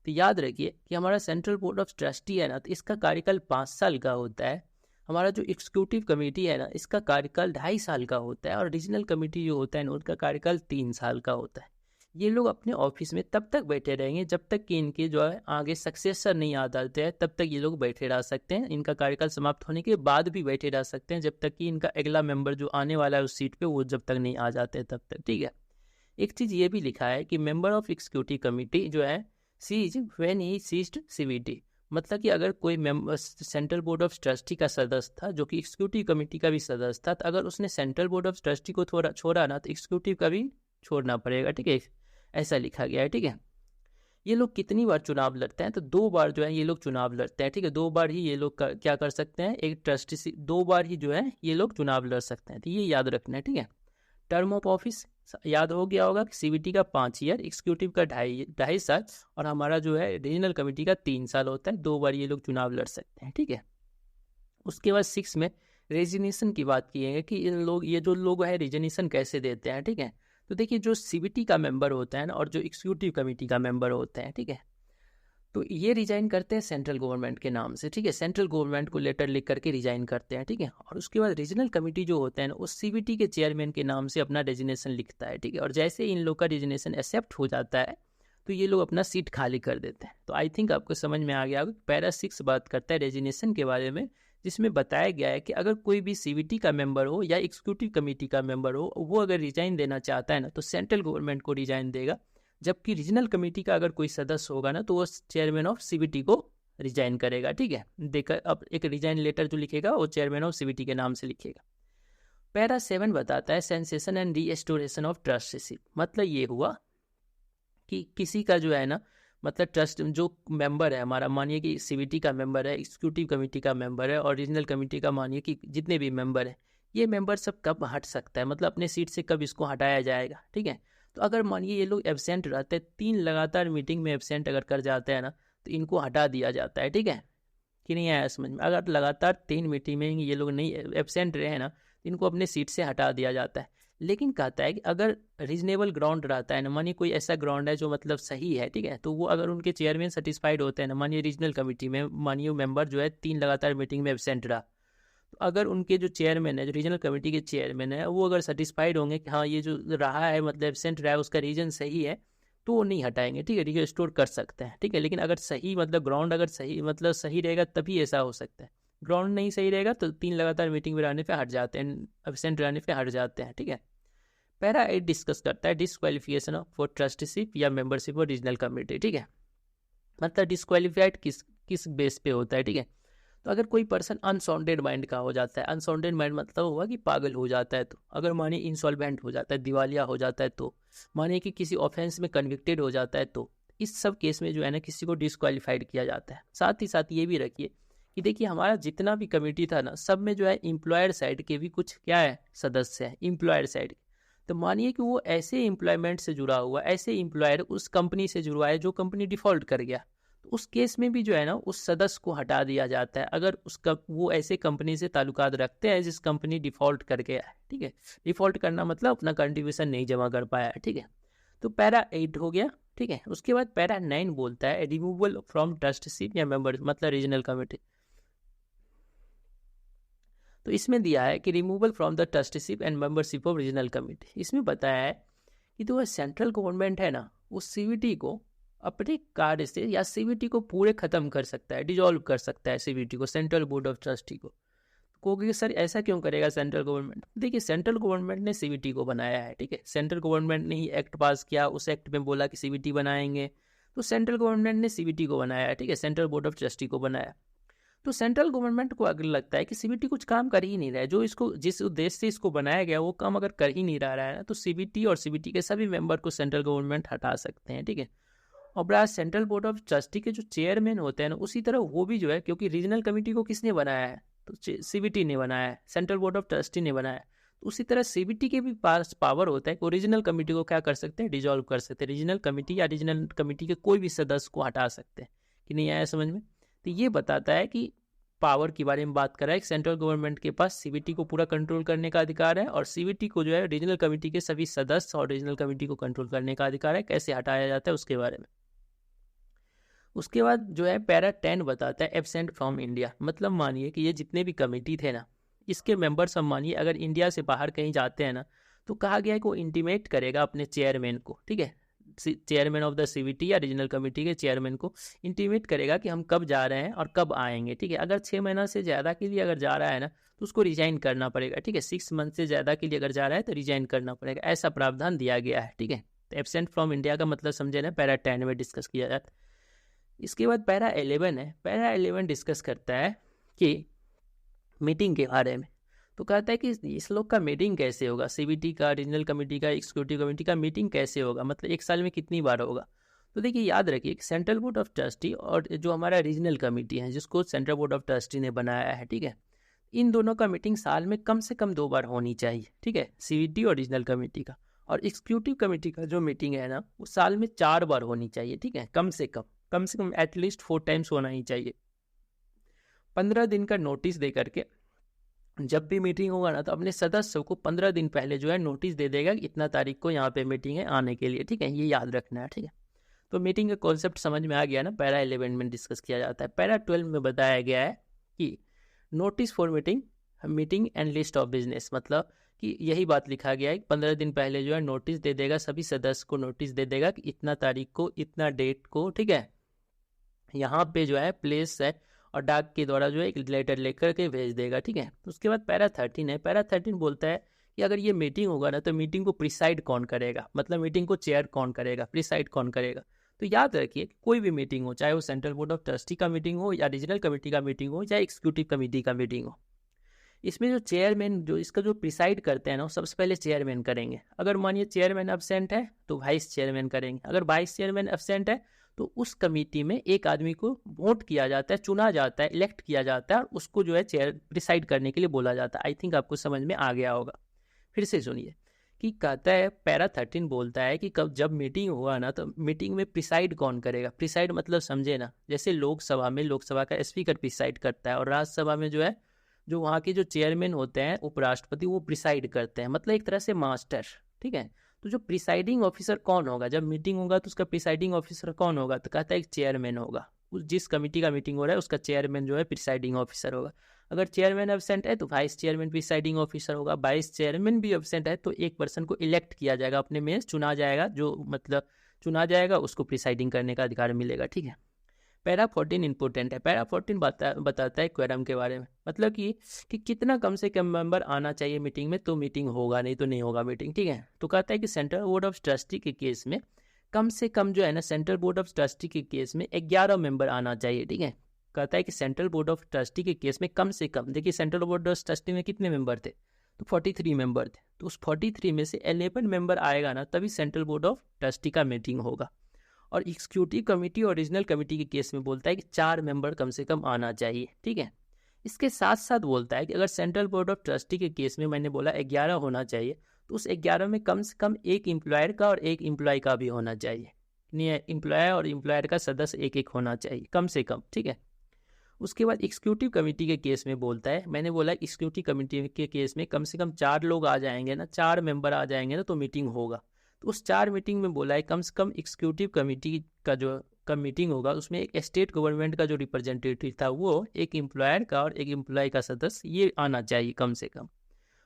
तो याद रखिए कि हमारा सेंट्रल बोर्ड ऑफ ट्रस्टी है ना, तो इसका कार्यकाल 5 साल का होता है। हमारा जो एग्जीक्यूटिव कमेटी है ना, इसका कार्यकाल 2.5 साल का होता है। और रीजनल कमेटी जो होता है ना, उनका कार्यकाल 3 साल का होता है। ये लोग अपने ऑफिस में तब तक बैठे रहेंगे जब तक कि इनके जो है आगे सक्सेसर नहीं आ जाते हैं, तब तक ये लोग बैठे रह सकते हैं। इनका कार्यकाल समाप्त होने के बाद भी बैठे रह सकते हैं, जब तक कि इनका अगला मेंबर जो आने वाला है उस सीट पे, वो जब तक नहीं आ जाते तब तक। ठीक है, एक चीज़ ये भी लिखा है कि मेंबर ऑफ एग्जीक्यूटिव कमेटी जो है cease when he ceased CVT, मतलब कि अगर कोई member central board of trustee का सदस्य था जो कि एग्जीक्यूटिव कमेटी का भी सदस्य था, तो अगर उसने सेंट्रल बोर्ड ऑफ ट्रस्टी को छोड़ा ना, तो एग्जीक्यूटिव का भी छोड़ना पड़ेगा। ठीक है, ऐसा लिखा गया है। ठीक है, ये लोग कितनी बार चुनाव लड़ते हैं, तो 2 बार जो है ये लोग चुनाव लड़ते हैं। ठीक है, 2 बार ही ये लोग क्या कर सकते हैं, एक ट्रस्टी से 2 बार ही जो है ये लोग चुनाव लड़ सकते हैं। तो ये याद रखना है। ठीक है, टर्म ऑफ ऑफिस याद हो गया होगा कि सीवीटी का 5 ईयर, एग्जीक्यूटिव का 2.5 साल, और हमारा जो है रीजनल कमेटी का 3 साल होता है। 2 बार ये लोग चुनाव लड़ सकते हैं। ठीक है, उसके बाद 6 में रेजिग्नेशन की बात की है कि ये जो लोग है रेजिग्नेशन कैसे देते हैं। ठीक है, तो देखिए जो सीवीटी का मेंबर होता है ना, और जो एग्जीक्यूटिव कमेटी का मेंबर होते हैं, ठीक है, तो ये रिजाइन करते हैं सेंट्रल गवर्नमेंट के नाम से। ठीक है, सेंट्रल गवर्नमेंट को लेटर लिख करके रिजाइन करते हैं। ठीक है, और उसके बाद रीजनल कमेटी जो होता है ना, उस सीवीटी के चेयरमैन के नाम से अपना रेजिग्नेशन लिखता है। ठीक है, और जैसे इन लोग का रेजिग्नेशन एक्सेप्ट हो जाता है तो ये लोग अपना सीट खाली कर देते हैं। तो आई थिंक आपको समझ में आ गया होगा। पैरा 6 बात करता है रेजिग्नेशन के बारे में, जिसमें बताया गया है कि अगर कोई भी सीवीटी का मेंबर हो या एग्जीक्यूटिव कमेटी का मेंबर हो, वो अगर रिजाइन देना चाहता है ना, तो सेंट्रल गवर्नमेंट को रिजाइन देगा। जबकि रीजनल कमेटी का अगर कोई सदस्य होगा ना, तो वो चेयरमैन ऑफ सीवीटी को रिजाइन करेगा। ठीक है, देखकर अब एक रिजाइन लेटर जो लिखेगा वो चेयरमैन ऑफ सीवीटी के नाम से लिखेगा। पैरा 7 बताता है सेंसेशन एंड रीएस्टोरेशन ऑफ ट्रस्टीशिप, मतलब ये हुआ कि किसी का जो है ना, मतलब ट्रस्ट जो मेंबर है हमारा, मानिए कि सीवीटी का मेंबर है, एग्जीक्यूटिव कमेटी का मेंबर है, और रीजनल कमेटी का मानिए कि जितने भी मेंबर है, ये मेंबर सब कब हट सकता है, मतलब अपने सीट से कब इसको हटाया जाएगा। ठीक है, तो अगर मानिए ये लोग एब्सेंट रहते हैं, 3 लगातार मीटिंग में एब्सेंट अगर कर जाते हैं ना, तो इनको हटा दिया जाता है। ठीक है, कि नहीं आया समझ में, अगर लगातार 3 मीटिंग में ये लोग नहीं एब्सेंट रहे ना, तो इनको अपने सीट से हटा दिया जाता है। लेकिन कहता है कि अगर रीजनेबल ग्राउंड रहता है ना, मानिए कोई ऐसा ग्राउंड है जो मतलब सही है, ठीक है, तो वो अगर उनके चेयरमैन सेटिस्फाइड होते हैं ना, मानिए रीजनल कमेटी में मानिए मेंबर जो है 3 लगातार मीटिंग में एब्सेंट रहा, तो अगर उनके जो चेयरमैन है, जो रीजनल कमेटी के चेयरमैन है, वो अगर सेटिस्फाइड होंगे कि हाँ ये जो रहा है मतलब एब्सेंट रहा है उसका रीजन सही है, तो वो नहीं हटाएंगे। ठीक है, रिस्टोर कर सकते हैं। ठीक है, लेकिन अगर सही मतलब ग्राउंड अगर सही मतलब सही रहेगा तभी ऐसा हो सकता है। ग्राउंड नहीं सही रहेगा तो 3 लगातार मीटिंग में रहने पे हट जाते हैं, एब्सेंट रहने पे हट जाते हैं। ठीक है, पैरा 8 डिस्कस करता है डिसक्वालिफिकेशन फॉर ट्रस्टीशिप या मेंबरशिप ऑफ रीजनल कमेटी। ठीक है, मतलब डिसक्वालीफाइड किस बेस पे होता है। ठीक है, तो अगर कोई पर्सन अनसाउंडेड माइंड का हो जाता है, अनसाउंडेड माइंड मतलब हुआ कि पागल हो जाता है, तो अगर मानिए इंसॉल्वेंट हो जाता है, दिवालिया हो जाता है, तो मानिए कि किसी ऑफेंस में कन्विक्टेड हो जाता है, तो इस सब केस में जो है ना किसी को डिसक्वालीफाइड किया जाता है। साथ ही साथ ये भी रखिए कि देखिए हमारा जितना भी कमेटी था ना, सब में जो है एम्प्लॉयर साइड के भी कुछ क्या है सदस्य है, एम्प्लॉयर साइड। तो मानिए कि वो ऐसे एम्प्लॉयमेंट से जुड़ा हुआ, ऐसे एम्प्लॉयर उस कंपनी से जुड़ा है जो कंपनी डिफॉल्ट कर गया, तो उस केस में भी जो है ना उस सदस्य को हटा दिया जाता है, अगर उसका वो ऐसे कंपनी से ताल्लुकात रखते हैं जिस कंपनी डिफॉल्ट कर गया है। ठीक है, डिफॉल्ट करना मतलब अपना कंट्रीब्यूशन नहीं जमा कर पाया है। ठीक है, तो पैरा 8 हो गया। ठीक है, उसके बाद पैरा 9 बोलता है रिमूवल फ्रॉम ट्रस्टीशिप या मेंबर मतलब रीजनल कमेटी। तो इसमें दिया है कि removal from the trusteeship and membership of regional committee. इसमें बताया है कि जो सेंट्रल गवर्नमेंट है ना, वो सीवीटी को अपने कार्य से या सीवीटी को पूरे खत्म कर सकता है, डिजॉल्व कर सकता है सीवीटी को, सेंट्रल बोर्ड ऑफ ट्रस्टी को। क्योंकि सर ऐसा क्यों करेगा सेंट्रल गवर्नमेंट, देखिए सेंट्रल गवर्नमेंट ने सीवीटी को बनाया है। ठीक है, सेंट्रल गवर्नमेंट ने ही एक्ट पास किया, उस एक्ट में बोला कि सीवीटी बनाएंगे, तो सेंट्रल गवर्नमेंट ने सीबीटी को बनाया है, ठीक है, सेंट्रल बोर्ड ऑफ ट्रस्टी को बनाया। तो सेंट्रल गवर्नमेंट को अगर लगता है कि सीबीटी कुछ काम कर ही नहीं रहा है, जो इसको जिस उद्देश्य से इसको बनाया गया वो काम अगर कर ही नहीं रहा है, तो सीबीटी और सीबीटी के सभी मेंबर को सेंट्रल गवर्नमेंट हटा सकते हैं, ठीक है। और बड़ा सेंट्रल बोर्ड ऑफ ट्रस्टी के जो चेयरमैन होते हैं ना, उसी तरह वो भी जो है, क्योंकि रीजनल कमेटी को किसने बनाया है, तो सीबीटी ने बनाया है, सेंट्रल बोर्ड ऑफ ट्रस्टी ने बनाया है। तो उसी तरह सीबीटी के भी पास पावर होता है कि रीजनल कमेटी को क्या कर सकते हैं, डिजॉल्व कर सकते हैं, रीजनल कमेटी या रीजनल कमेटी के कोई भी सदस्य को हटा सकते हैं। कि नहीं आया समझ में? तो ये बताता है कि पावर के बारे में बात कर रहा है, सेंट्रल गवर्नमेंट के पास सीबीटी को पूरा कंट्रोल करने का अधिकार है, और सीबीटी को जो है रीजनल कमेटी के सभी सदस्य और रीजनल कमेटी को कंट्रोल करने का अधिकार है। कैसे हटाया जाता है उसके बारे में। उसके बाद जो है पैरा 10 बताता है एब्सेंट फ्रॉम इंडिया। मतलब मानिए कि ये जितने भी कमेटी थे ना, इसके मेंबर्स हम मानिए अगर इंडिया से बाहर कहीं जाते हैं ना, तो कहा गया है कि वो इंटीमेट करेगा अपने चेयरमैन को, ठीक है, चेयरमैन ऑफ द सीबीटी या रीजनल कमेटी के चेयरमैन को इंटीमेट करेगा कि हम कब जा रहे हैं और कब आएंगे, ठीक है। अगर 6 महीना से ज़्यादा के लिए अगर जा रहा है ना, तो उसको रिजाइन करना पड़ेगा, ठीक है। 6 मंथ से ज़्यादा के लिए अगर जा रहा है तो रिजाइन करना पड़ेगा, ऐसा प्रावधान दिया गया है, ठीक है। तो एब्सेंट फ्रॉम इंडिया का मतलब समझे ना, पैरा 10 में डिस्कस किया जाता है। इसके बाद पैरा 11 है। पैरा 11 डिस्कस करता है कि मीटिंग के बारे में। तो कहता है कि इस लोग का मीटिंग कैसे होगा, सीबीटी का, रीजनल कमेटी का, एग्जीक्यूटिव कमेटी का मीटिंग कैसे होगा, मतलब एक साल में कितनी बार होगा। तो देखिए याद रखिए सेंट्रल बोर्ड ऑफ ट्रस्टी और जो हमारा रीजनल कमेटी है जिसको सेंट्रल बोर्ड ऑफ ट्रस्टी ने बनाया है, ठीक है, इन दोनों का मीटिंग साल में कम से कम 2 बार होनी चाहिए, ठीक है, सीबीटी और रीजनल कमेटी का। और एग्जीक्यूटिव कमेटी का जो मीटिंग है ना, वो साल में 4 बार होनी चाहिए, ठीक है, कम से कम एटलीस्ट 4 टाइम्स होना ही चाहिए। 15 दिन का नोटिस दे करके जब भी मीटिंग होगा ना, तो अपने सदस्यों को 15 दिन पहले जो है नोटिस दे देगा कि इतना तारीख को यहाँ पे मीटिंग है, आने के लिए, ठीक है, ये याद रखना है, ठीक है। तो मीटिंग का कॉन्सेप्ट समझ में आ गया ना, पैरा 11 में डिस्कस किया जाता है। पैरा 12 में बताया गया है कि notice for meeting and list of business, मतलब कि यही बात लिखा गया है कि 15 दिन पहले जो है नोटिस दे देगा, सभी सदस्य को नोटिस दे देगा कि इतना तारीख को, इतना डेट को, ठीक है, यहाँ पे जो है प्लेस है, और डाक के द्वारा जो है एक लेटर लेकर के भेज देगा, ठीक है। उसके बाद पैरा 13 है। पैरा 13 बोलता है कि अगर ये मीटिंग होगा ना, तो मीटिंग को प्रिसाइड कौन करेगा, मतलब मीटिंग को चेयर कौन करेगा, प्रिसाइड कौन करेगा। तो याद रखिए कोई भी मीटिंग हो, चाहे वो सेंट्रल बोर्ड ऑफ ट्रस्टी का मीटिंग हो, या रीजनल कमेटी का मीटिंग हो, या एग्जीक्यूटिव कमेटी का मीटिंग हो, इसमें जो चेयरमैन जो इसका जो प्रिसाइड करते हैं ना, वो सबसे पहले चेयरमैन करेंगे। अगर मानिए चेयरमैन एब्सेंट है तो वाइस चेयरमैन करेंगे। अगर वाइस चेयरमैन एब्सेंट है तो उस कमेटी में एक आदमी को वोट किया जाता है, चुना जाता है, इलेक्ट किया जाता है, और उसको जो है चेयर प्रिसाइड करने के लिए बोला जाता है। आई थिंक आपको समझ में आ गया होगा। फिर से सुनिए कि कहता है पैरा 13 बोलता है कि कब जब मीटिंग हुआ ना, तो मीटिंग में प्रिसाइड कौन करेगा। प्रिसाइड मतलब समझे ना, जैसे लोकसभा में लोकसभा का स्पीकर प्रिसाइड करता है, और राज्यसभा में जो है जो वहाँ के जो चेयरमैन होते हैं, उपराष्ट्रपति, वो प्रिसाइड करते हैं, मतलब एक तरह से मास्टर, ठीक है। तो जो प्रिसाइडिंग ऑफिसर कौन होगा, जब मीटिंग होगा तो उसका प्रिसाइडिंग ऑफिसर कौन होगा, तो कहता है एक चेयरमैन होगा। उस जिस कमेटी का मीटिंग हो रहा है उसका चेयरमैन जो है प्रिसाइडिंग ऑफिसर होगा। अगर चेयरमैन एब्सेंट है तो वाइस चेयरमैन प्रिसाइडिंग ऑफिसर होगा। वाइस चेयरमैन भी एब्सेंट है तो एक पर्सन को इलेक्ट किया जाएगा, अपने में चुना जाएगा, जो मतलब चुना जाएगा उसको प्रिसाइडिंग करने का अधिकार मिलेगा, ठीक है। पैरा 14 इंपॉर्टेंट है। पैरा 14 बताता है क्वेरम के बारे में, मतलब कि कितना कम से कम मेंबर आना चाहिए मीटिंग में तो मीटिंग होगा, नहीं तो नहीं होगा मीटिंग, ठीक है। तो कहता है कि सेंट्रल बोर्ड ऑफ ट्रस्टी के केस में कम से कम जो है ना, सेंट्रल बोर्ड ऑफ ट्रस्टी के केस में 11 मेंबर आना चाहिए, ठीक है। कहता है कि सेंट्रल बोर्ड ऑफ ट्रस्टी के केस में कम से कम, देखिए सेंट्रल बोर्ड ऑफ ट्रस्टी में कितने मेंबर थे, तो 43 मेंबर थे। तो उस 43 में से 11 मेंबर आएगा ना, तभी सेंट्रल बोर्ड ऑफ ट्रस्टी का मीटिंग होगा। और एग्जीक्यूटिव कमेटी और रीजनल कमेटी के केस में बोलता है कि 4 मेंबर कम से कम आना चाहिए, ठीक है। इसके साथ साथ बोलता है कि अगर सेंट्रल बोर्ड ऑफ ट्रस्टी के केस में मैंने बोला 11 होना चाहिए, तो उस 11 में कम से कम एक एम्प्लॉयर का और एक एम्प्लॉय का भी होना चाहिए, नहीं, एम्प्लॉयर और एम्प्लॉयर का सदस्य एक एक होना चाहिए कम से कम, ठीक है। उसके बाद एग्जीक्यूटिव कमेटी के केस में बोलता है, मैंने बोला एग्जीक्यूटिव कमेटी के केस में कम से कम 4 लोग आ जाएंगे ना, 4 मेंबर आ जाएंगे ना, तो मीटिंग होगा। तो उस 4 मीटिंग में बोला है कम से कम एग्जीक्यूटिव कमेटी का जो मीटिंग होगा उसमें एक स्टेट गवर्नमेंट का जो रिप्रेजेंटेटिव था वो, एक एम्प्लॉयर का और एक एम्प्लॉय का सदस्य, ये आना चाहिए कम से कम।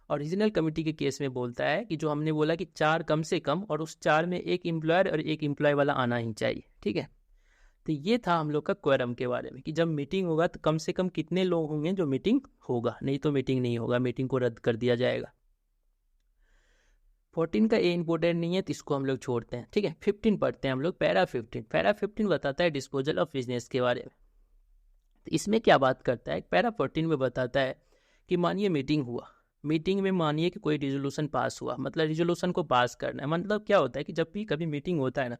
और रीजनल कमेटी के केस में बोलता है कि जो हमने बोला कि 4 कम से कम, और उस 4 में एक एम्प्लॉयर और एक एम्प्लॉय वाला आना ही चाहिए, ठीक है। तो ये था हम लोग का क्वेरम के बारे में कि जब मीटिंग होगा तो कम से कम कितने लोग होंगे जो मीटिंग होगा, नहीं तो मीटिंग नहीं होगा, मीटिंग को रद्द कर दिया जाएगा। 14 का ए इंपॉर्टेंट नहीं है तो इसको हम लोग छोड़ते हैं, ठीक है। 15 पढ़ते हैं हम लोग, पैरा 15। पैरा 15 बताता है डिस्पोजल ऑफ बिजनेस के बारे में। तो इसमें क्या बात करता है, पैरा 14 में बताता है कि मानिए मीटिंग हुआ, मीटिंग में मानिए कि कोई रिजोल्यूशन पास हुआ, मतलब रिजोल्यूशन को पास करना है। मतलब क्या होता है कि जब भी कभी मीटिंग होता है ना,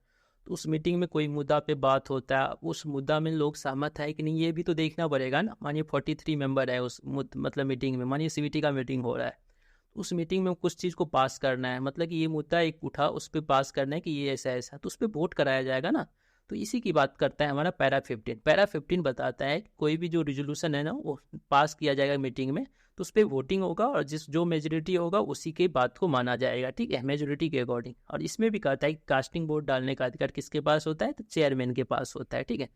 तो उस मीटिंग में कोई मुद्दा पे बात होता है, उस मुद्दा में लोग सहमत है कि नहीं, ये भी तो देखना पड़ेगा ना। मानिए 43 मेंबर है उस मतलब मीटिंग में, मानिए सीबीटी का मीटिंग हो रहा है, उस मीटिंग में कुछ चीज़ को पास करना है, मतलब कि ये मुद्दा एक उठा, उस पर पास करना है कि ये ऐसा ऐसा, तो उस पर वोट कराया जाएगा ना। तो इसी की बात करता है हमारा पैरा 15। पैरा 15 बताता है कि कोई भी जो रिजोल्यूशन है ना वो पास किया जाएगा मीटिंग में, तो उस पर वोटिंग होगा और जो मेजोरिटी होगा उसी के बात को माना जाएगा, ठीक है, मेजोरिटी के अकॉर्डिंग। और इसमें भी कहता है कि कास्टिंग वोट डालने का अधिकार किसके पास होता है, तो चेयरमैन के पास होता है, ठीक है।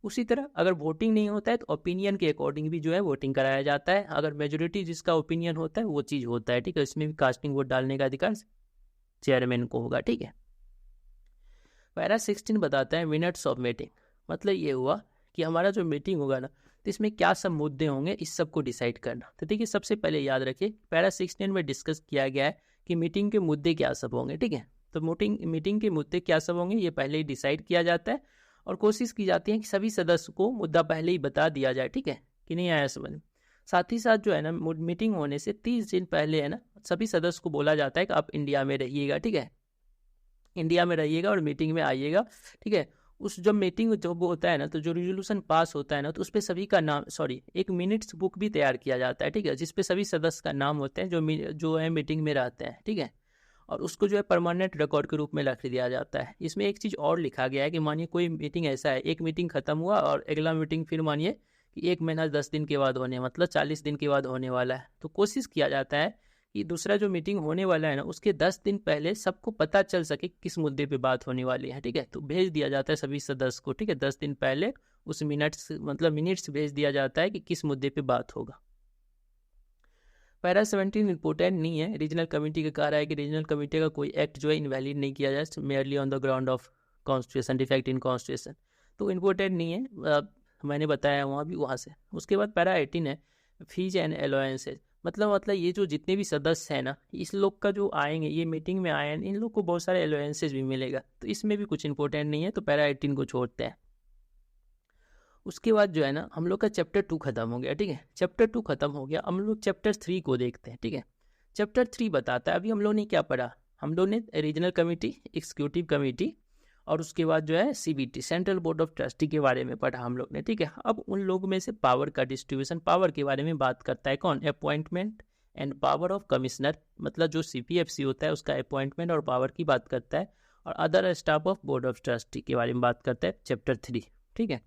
उसी तरह अगर वोटिंग नहीं होता है तो ओपिनियन के अकॉर्डिंग भी जो है वोटिंग कराया जाता है। अगर मेजोरिटी जिसका ओपिनियन होता है वो चीज़ होता है, ठीक है। इसमें भी कास्टिंग वोट डालने का अधिकार चेयरमैन को होगा, ठीक है। पैरा 16 बताता है मिनट्स ऑफ मीटिंग। मतलब ये हुआ कि हमारा जो मीटिंग होगा ना, तो इसमें क्या सब मुद्दे होंगे इस सब को डिसाइड करना। तो देखिए सबसे पहले याद रखिए पैरा 16 में डिस्कस किया गया है कि मीटिंग के मुद्दे क्या सब होंगे, ठीक है। तो मीटिंग के मुद्दे क्या सब होंगे ये पहले ही डिसाइड किया जाता है, और कोशिश की जाती है कि सभी सदस्य को मुद्दा पहले ही बता दिया जाए, ठीक है, कि नहीं आया समझ। साथ ही साथ जो है ना मीटिंग होने से 30 दिन पहले है ना सभी सदस्य को बोला जाता है कि आप इंडिया में रहिएगा, ठीक है, इंडिया में रहिएगा और मीटिंग में आइएगा, ठीक है। उस जब मीटिंग जब होता है ना, तो जो रिजोल्यूशन पास होता है ना, तो उस पर सभी का नाम, एक मिनट्स बुक भी तैयार किया जाता है, ठीक है, जिसपे सभी सदस्य का नाम होते हैं जो है मीटिंग में रहते हैं, ठीक है। और उसको जो है परमानेंट रिकॉर्ड के रूप में रख दिया जाता है। इसमें एक चीज़ और लिखा गया है कि मानिए कोई मीटिंग ऐसा है, एक मीटिंग खत्म हुआ और अगला मीटिंग फिर मानिए कि 1 महीना 10 दिन के बाद होने, मतलब 40 दिन के बाद होने वाला है, तो कोशिश किया जाता है कि दूसरा जो मीटिंग होने वाला है ना उसके 10 दिन पहले सबको पता चल सके किस मुद्दे पे बात होने वाली है, ठीक है। तो भेज दिया जाता है सभी सदस्य को, ठीक है, 10 दिन पहले उस मिनट्स भेज दिया जाता है कि किस मुद्दे पे बात होगा। पैरा 17 इम्पोर्टेंट नहीं है, रीजनल कमेटी का कह रहा है कि रीजनल कमेटी का कोई एक्ट जो है इनवैलिड नहीं किया जाए, merely on the ground of constitution, defect in constitution, तो इम्पोर्टेंट नहीं है, मैंने बताया वहाँ भी वहाँ से। उसके बाद पैरा 18 है फीस एंड एलोवेंसेज। मतलब ये जो जितने भी सदस्य हैं ना, इस लोग का जो आएंगे, ये मीटिंग में आए हैं, इन लोग को बहुत सारे एलोवेंसेज भी मिलेगा, तो इसमें भी कुछ इंपॉर्टेंट नहीं है, तो पैरा 18 को छोड़ते हैं। उसके बाद जो है ना हम लोग का चैप्टर 2 खत्म हो गया, ठीक है, चैप्टर 2 खत्म हो गया, हम लोग चैप्टर 3 को देखते हैं, ठीक है। चैप्टर 3 बताता है, अभी हम लोग ने क्या पढ़ा, हम लोग ने रीजनल कमेटी, एग्जीक्यूटिव कमेटी, और उसके बाद जो है CBT, central board of trustee के बारे में पढ़ा हम लोग ने, ठीक है। अब उन लोगों में से पावर का डिस्ट्रीब्यूशन, पावर के बारे में बात करता है कौन, appointment and power of commissioner, मतलब जो सीपीएफसी होता है उसका अपॉइंटमेंट और पावर की बात करता है, और other staff of board of trustee के बारे में बात करता है चैप्टर 3, ठीक है।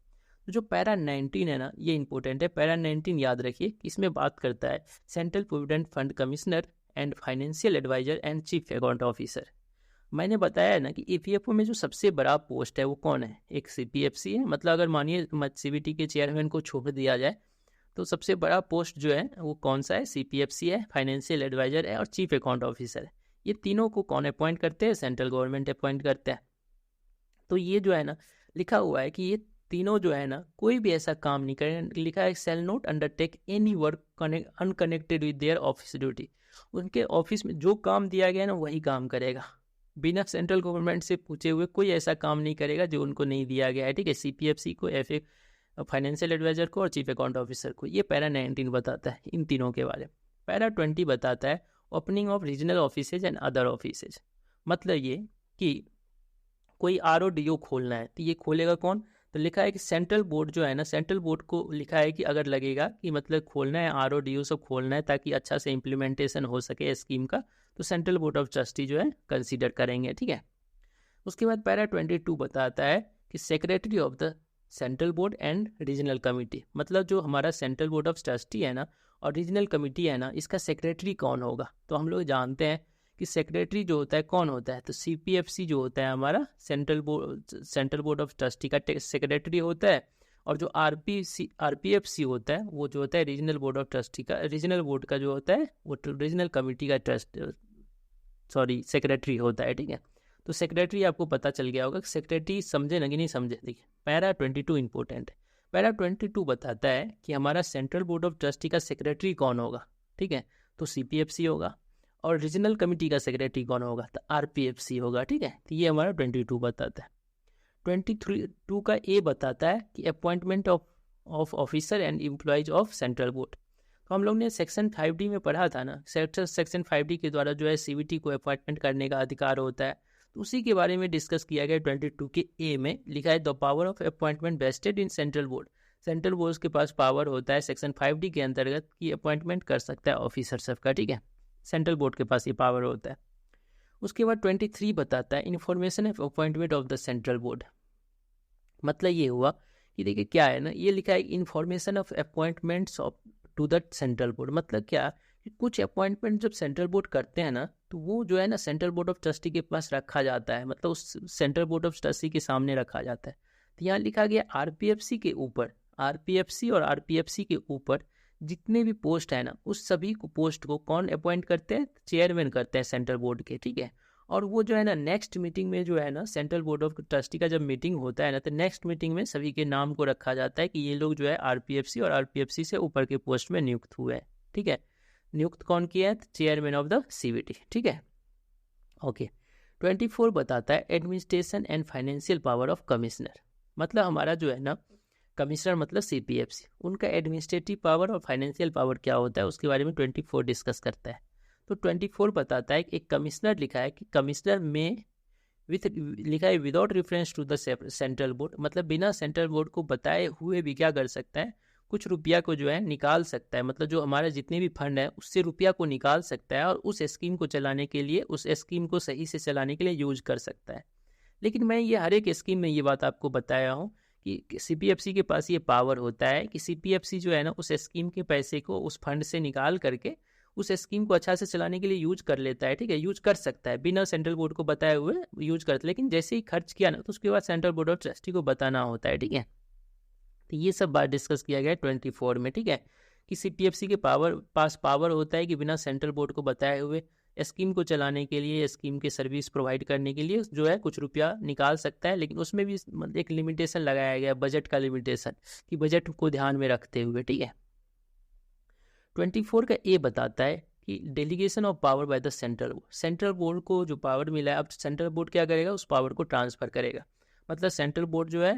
तो जो पैरा 19 है ना ये इंपॉर्टेंट है, पैरा 19 याद रखिए, इसमें बात करता है central provident fund commissioner and financial adviser and chief account officer. मैंने बताया ना कि ईपीएफओ में जो सबसे बड़ा पोस्ट है वो कौन है, एक सीपीएफसी है, मतलब अगर मानिए सीबीटी के चेयरमैन को छोड़ दिया जाए तो सबसे बड़ा पोस्ट जो है वो कौन सा है, सीपीएफसी है, फाइनेंशियल एडवाइजर है और चीफ अकाउंट ऑफिसर है। ये तीनों को कौन अपॉइंट करते हैं, सेंट्रल गवर्नमेंट अपॉइंट करते हैं। तो ये जो है ना लिखा हुआ है कि ये तीनों जो है ना कोई भी ऐसा काम नहीं करें, लिखा है shall not undertake any work unconnected with their office duty. उनके ऑफिस में जो काम दिया गया है ना वही काम करेगा, बिना सेंट्रल गवर्नमेंट से पूछे हुए कोई ऐसा काम नहीं करेगा जो उनको नहीं दिया गया है, ठीक है, सीपीएफसी को, एफए, फाइनेंशियल एडवाइजर को और चीफ अकाउंट ऑफिसर को। ये पैरा 19 बताता है इन तीनों के बारे में। पैरा 20 बताता है opening of regional offices and other offices. मतलब ये कि कोई आरओडीओ खोलना है तो ये खोलेगा कौन, तो लिखा है कि सेंट्रल बोर्ड जो है ना, सेंट्रल बोर्ड को लिखा है कि अगर लगेगा कि मतलब खोलना है आरओडीओ सब खोलना है ताकि अच्छा से इम्प्लीमेंटेशन हो सके स्कीम का, तो सेंट्रल बोर्ड ऑफ ट्रस्टी जो है कंसीडर करेंगे, ठीक है। उसके बाद पैरा 22 बताता है कि secretary of the central board and regional committee, मतलब जो हमारा सेंट्रल बोर्ड ऑफ ट्रस्टी है ना और रीजनल कमेटी है ना, इसका सेक्रेटरी कौन होगा। तो हम लोग जानते हैं कि सेक्रेटरी जो होता है कौन होता है, तो सीपीएफसी जो होता है हमारा सेंट्रल बोर्ड ऑफ ट्रस्टी का सेक्रेटरी होता है, और जो आरपीएफसी होता है वो जो होता है रीजनल बोर्ड ऑफ ट्रस्टी का, रीजनल बोर्ड का जो होता है वो रीजनल कमेटी का सेक्रेटरी होता है, ठीक है। तो सेक्रेटरी आपको पता चल गया होगा, सेक्रेटरी समझे ना कि नहीं समझे। देखिए पैरा 22 इंपॉर्टेंट है। पैरा 22 बताता है कि हमारा सेंट्रल बोर्ड ऑफ ट्रस्टी का सेक्रेटरी कौन होगा, ठीक है, तो सीपीएफसी होगा, और रीजनल कमेटी का सेक्रेटरी कौन होगा, तो RPFC होगा, ठीक है। तो ये हमारा 22 बताता है। 23 का ए बताता है कि appointment of officer and employees of central board. तो हम लोग ने सेक्शन 5D में पढ़ा था ना, सेक्शन 5D के द्वारा जो है CBT को अपॉइंटमेंट करने का अधिकार होता है, तो उसी के बारे में डिस्कस किया गया। 22 के ए में लिखा है the power of appointment vested in central board. Central board के पास पावर होता है सेक्शन 5D के अंतर्गत कि अपॉइंटमेंट कर सकता है ऑफिसर सब का, ठीक है। सेंट्रल बोर्ड के पास ये पावर होता है। उसके बाद 23 बताता है information of appointment of the central board. मतलब ये हुआ कि देखिए क्या है ना, ये लिखा है information of appointments of to the central board. मतलब क्या कि कुछ अपॉइंटमेंट जब सेंट्रल बोर्ड करते हैं ना, तो वो जो है ना सेंट्रल बोर्ड ऑफ ट्रस्टी के पास रखा जाता है, मतलब उस सेंट्रल बोर्ड ऑफ ट्रस्टी के सामने रखा जाता है। तो यहाँ लिखा गया RPFC के ऊपर, RPFC और RPFC के ऊपर जितने भी पोस्ट है ना, उस सभी को पोस्ट को कौन अपॉइंट करते हैं, चेयरमैन करते हैं सेंट्रल बोर्ड के, ठीक है। और वो जो है ना नेक्स्ट मीटिंग में जो है ना सेंट्रल बोर्ड ऑफ ट्रस्टी का जब मीटिंग होता है ना, तो नेक्स्ट मीटिंग में सभी के नाम को रखा जाता है कि ये लोग जो है RPFC और RPFC से ऊपर के पोस्ट में नियुक्त हुए हैं, ठीक है। नियुक्त कौन किया है, चेयरमैन ऑफ द CBT, ठीक है। ओके 24 बताता है administration and financial power of commissioner. मतलब हमारा जो है ना कमिश्नर मतलब CPFC, उनका एडमिनिस्ट्रेटिव पावर और फाइनेंशियल पावर क्या होता है उसके बारे में 24 डिस्कस करता है। तो 24 बताता है कि एक कमिश्नर लिखा है कि कमिश्नर में विथ लिखा है without reference to the central board, मतलब बिना सेंट्रल बोर्ड को बताए हुए भी क्या कर सकता है, कुछ रुपया को जो है निकाल सकता है। मतलब जो हमारे जितने भी फंड है उससे रुपया को निकाल सकता है और उस स्कीम को चलाने के लिए, उस स्कीम को सही से चलाने के लिए यूज कर सकता है। लेकिन मैं ये हर एक स्कीम में ये बात आपको बताया हूँ कि CPFC के पास ये पावर होता है कि CPFC जो है ना उस स्कीम के पैसे को उस फंड से निकाल करके उस स्कीम को अच्छा से चलाने के लिए यूज कर लेता है, ठीक है। यूज कर सकता है बिना सेंट्रल बोर्ड को बताए हुए यूज करता है, लेकिन जैसे ही खर्च किया ना तो उसके बाद सेंट्रल बोर्ड ऑफ ट्रस्टी को बताना होता है, ठीक है। तो ये सब बात डिस्कस किया गया है 24 में, ठीक है, कि CPFC के पास पावर होता है कि बिना सेंट्रल बोर्ड को बताए हुए स्कीम को चलाने के लिए, स्कीम के सर्विस प्रोवाइड करने के लिए जो है कुछ रुपया निकाल सकता है। लेकिन उसमें भी एक लिमिटेशन लगाया गया, बजट का लिमिटेशन, कि बजट को ध्यान में रखते हुए, ठीक है। 24 का ए बताता है कि delegation of power by the central board. Central board को जो पावर मिला है, अब सेंट्रल बोर्ड क्या करेगा, उस पावर को ट्रांसफर करेगा। मतलब सेंट्रल बोर्ड जो है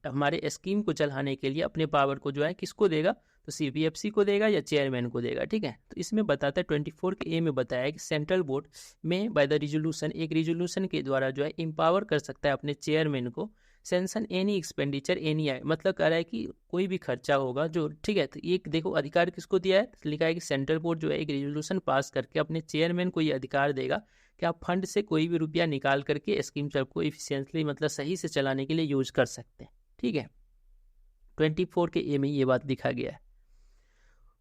हमारे स्कीम को चलाने के लिए अपने पावर को जो है किसको देगा, तो CPFC को देगा या चेयरमैन को देगा, ठीक है। तो इसमें बताता है 24 के ए में बताया है कि सेंट्रल बोर्ड में बाय द रिजोल्यूशन, एक रिजोल्यूशन के द्वारा जो है एम्पावर कर सकता है अपने चेयरमैन को सेंशन एनी एक्सपेंडिचर एनी आय। मतलब कह रहा है कि कोई भी खर्चा होगा जो, ठीक है। तो ये देखो अधिकार किसको दिया है, तो लिखा है कि सेंट्रल बोर्ड जो है एक रेजोल्यूशन पास करके अपने चेयरमैन को ये अधिकार देगा कि आप फंड से कोई भी रुपया निकाल करके स्कीम सबको इफिशियंटली मतलब सही से चलाने के लिए यूज कर सकते हैं, ठीक है। 24 के ए में ये बात लिखा गया है।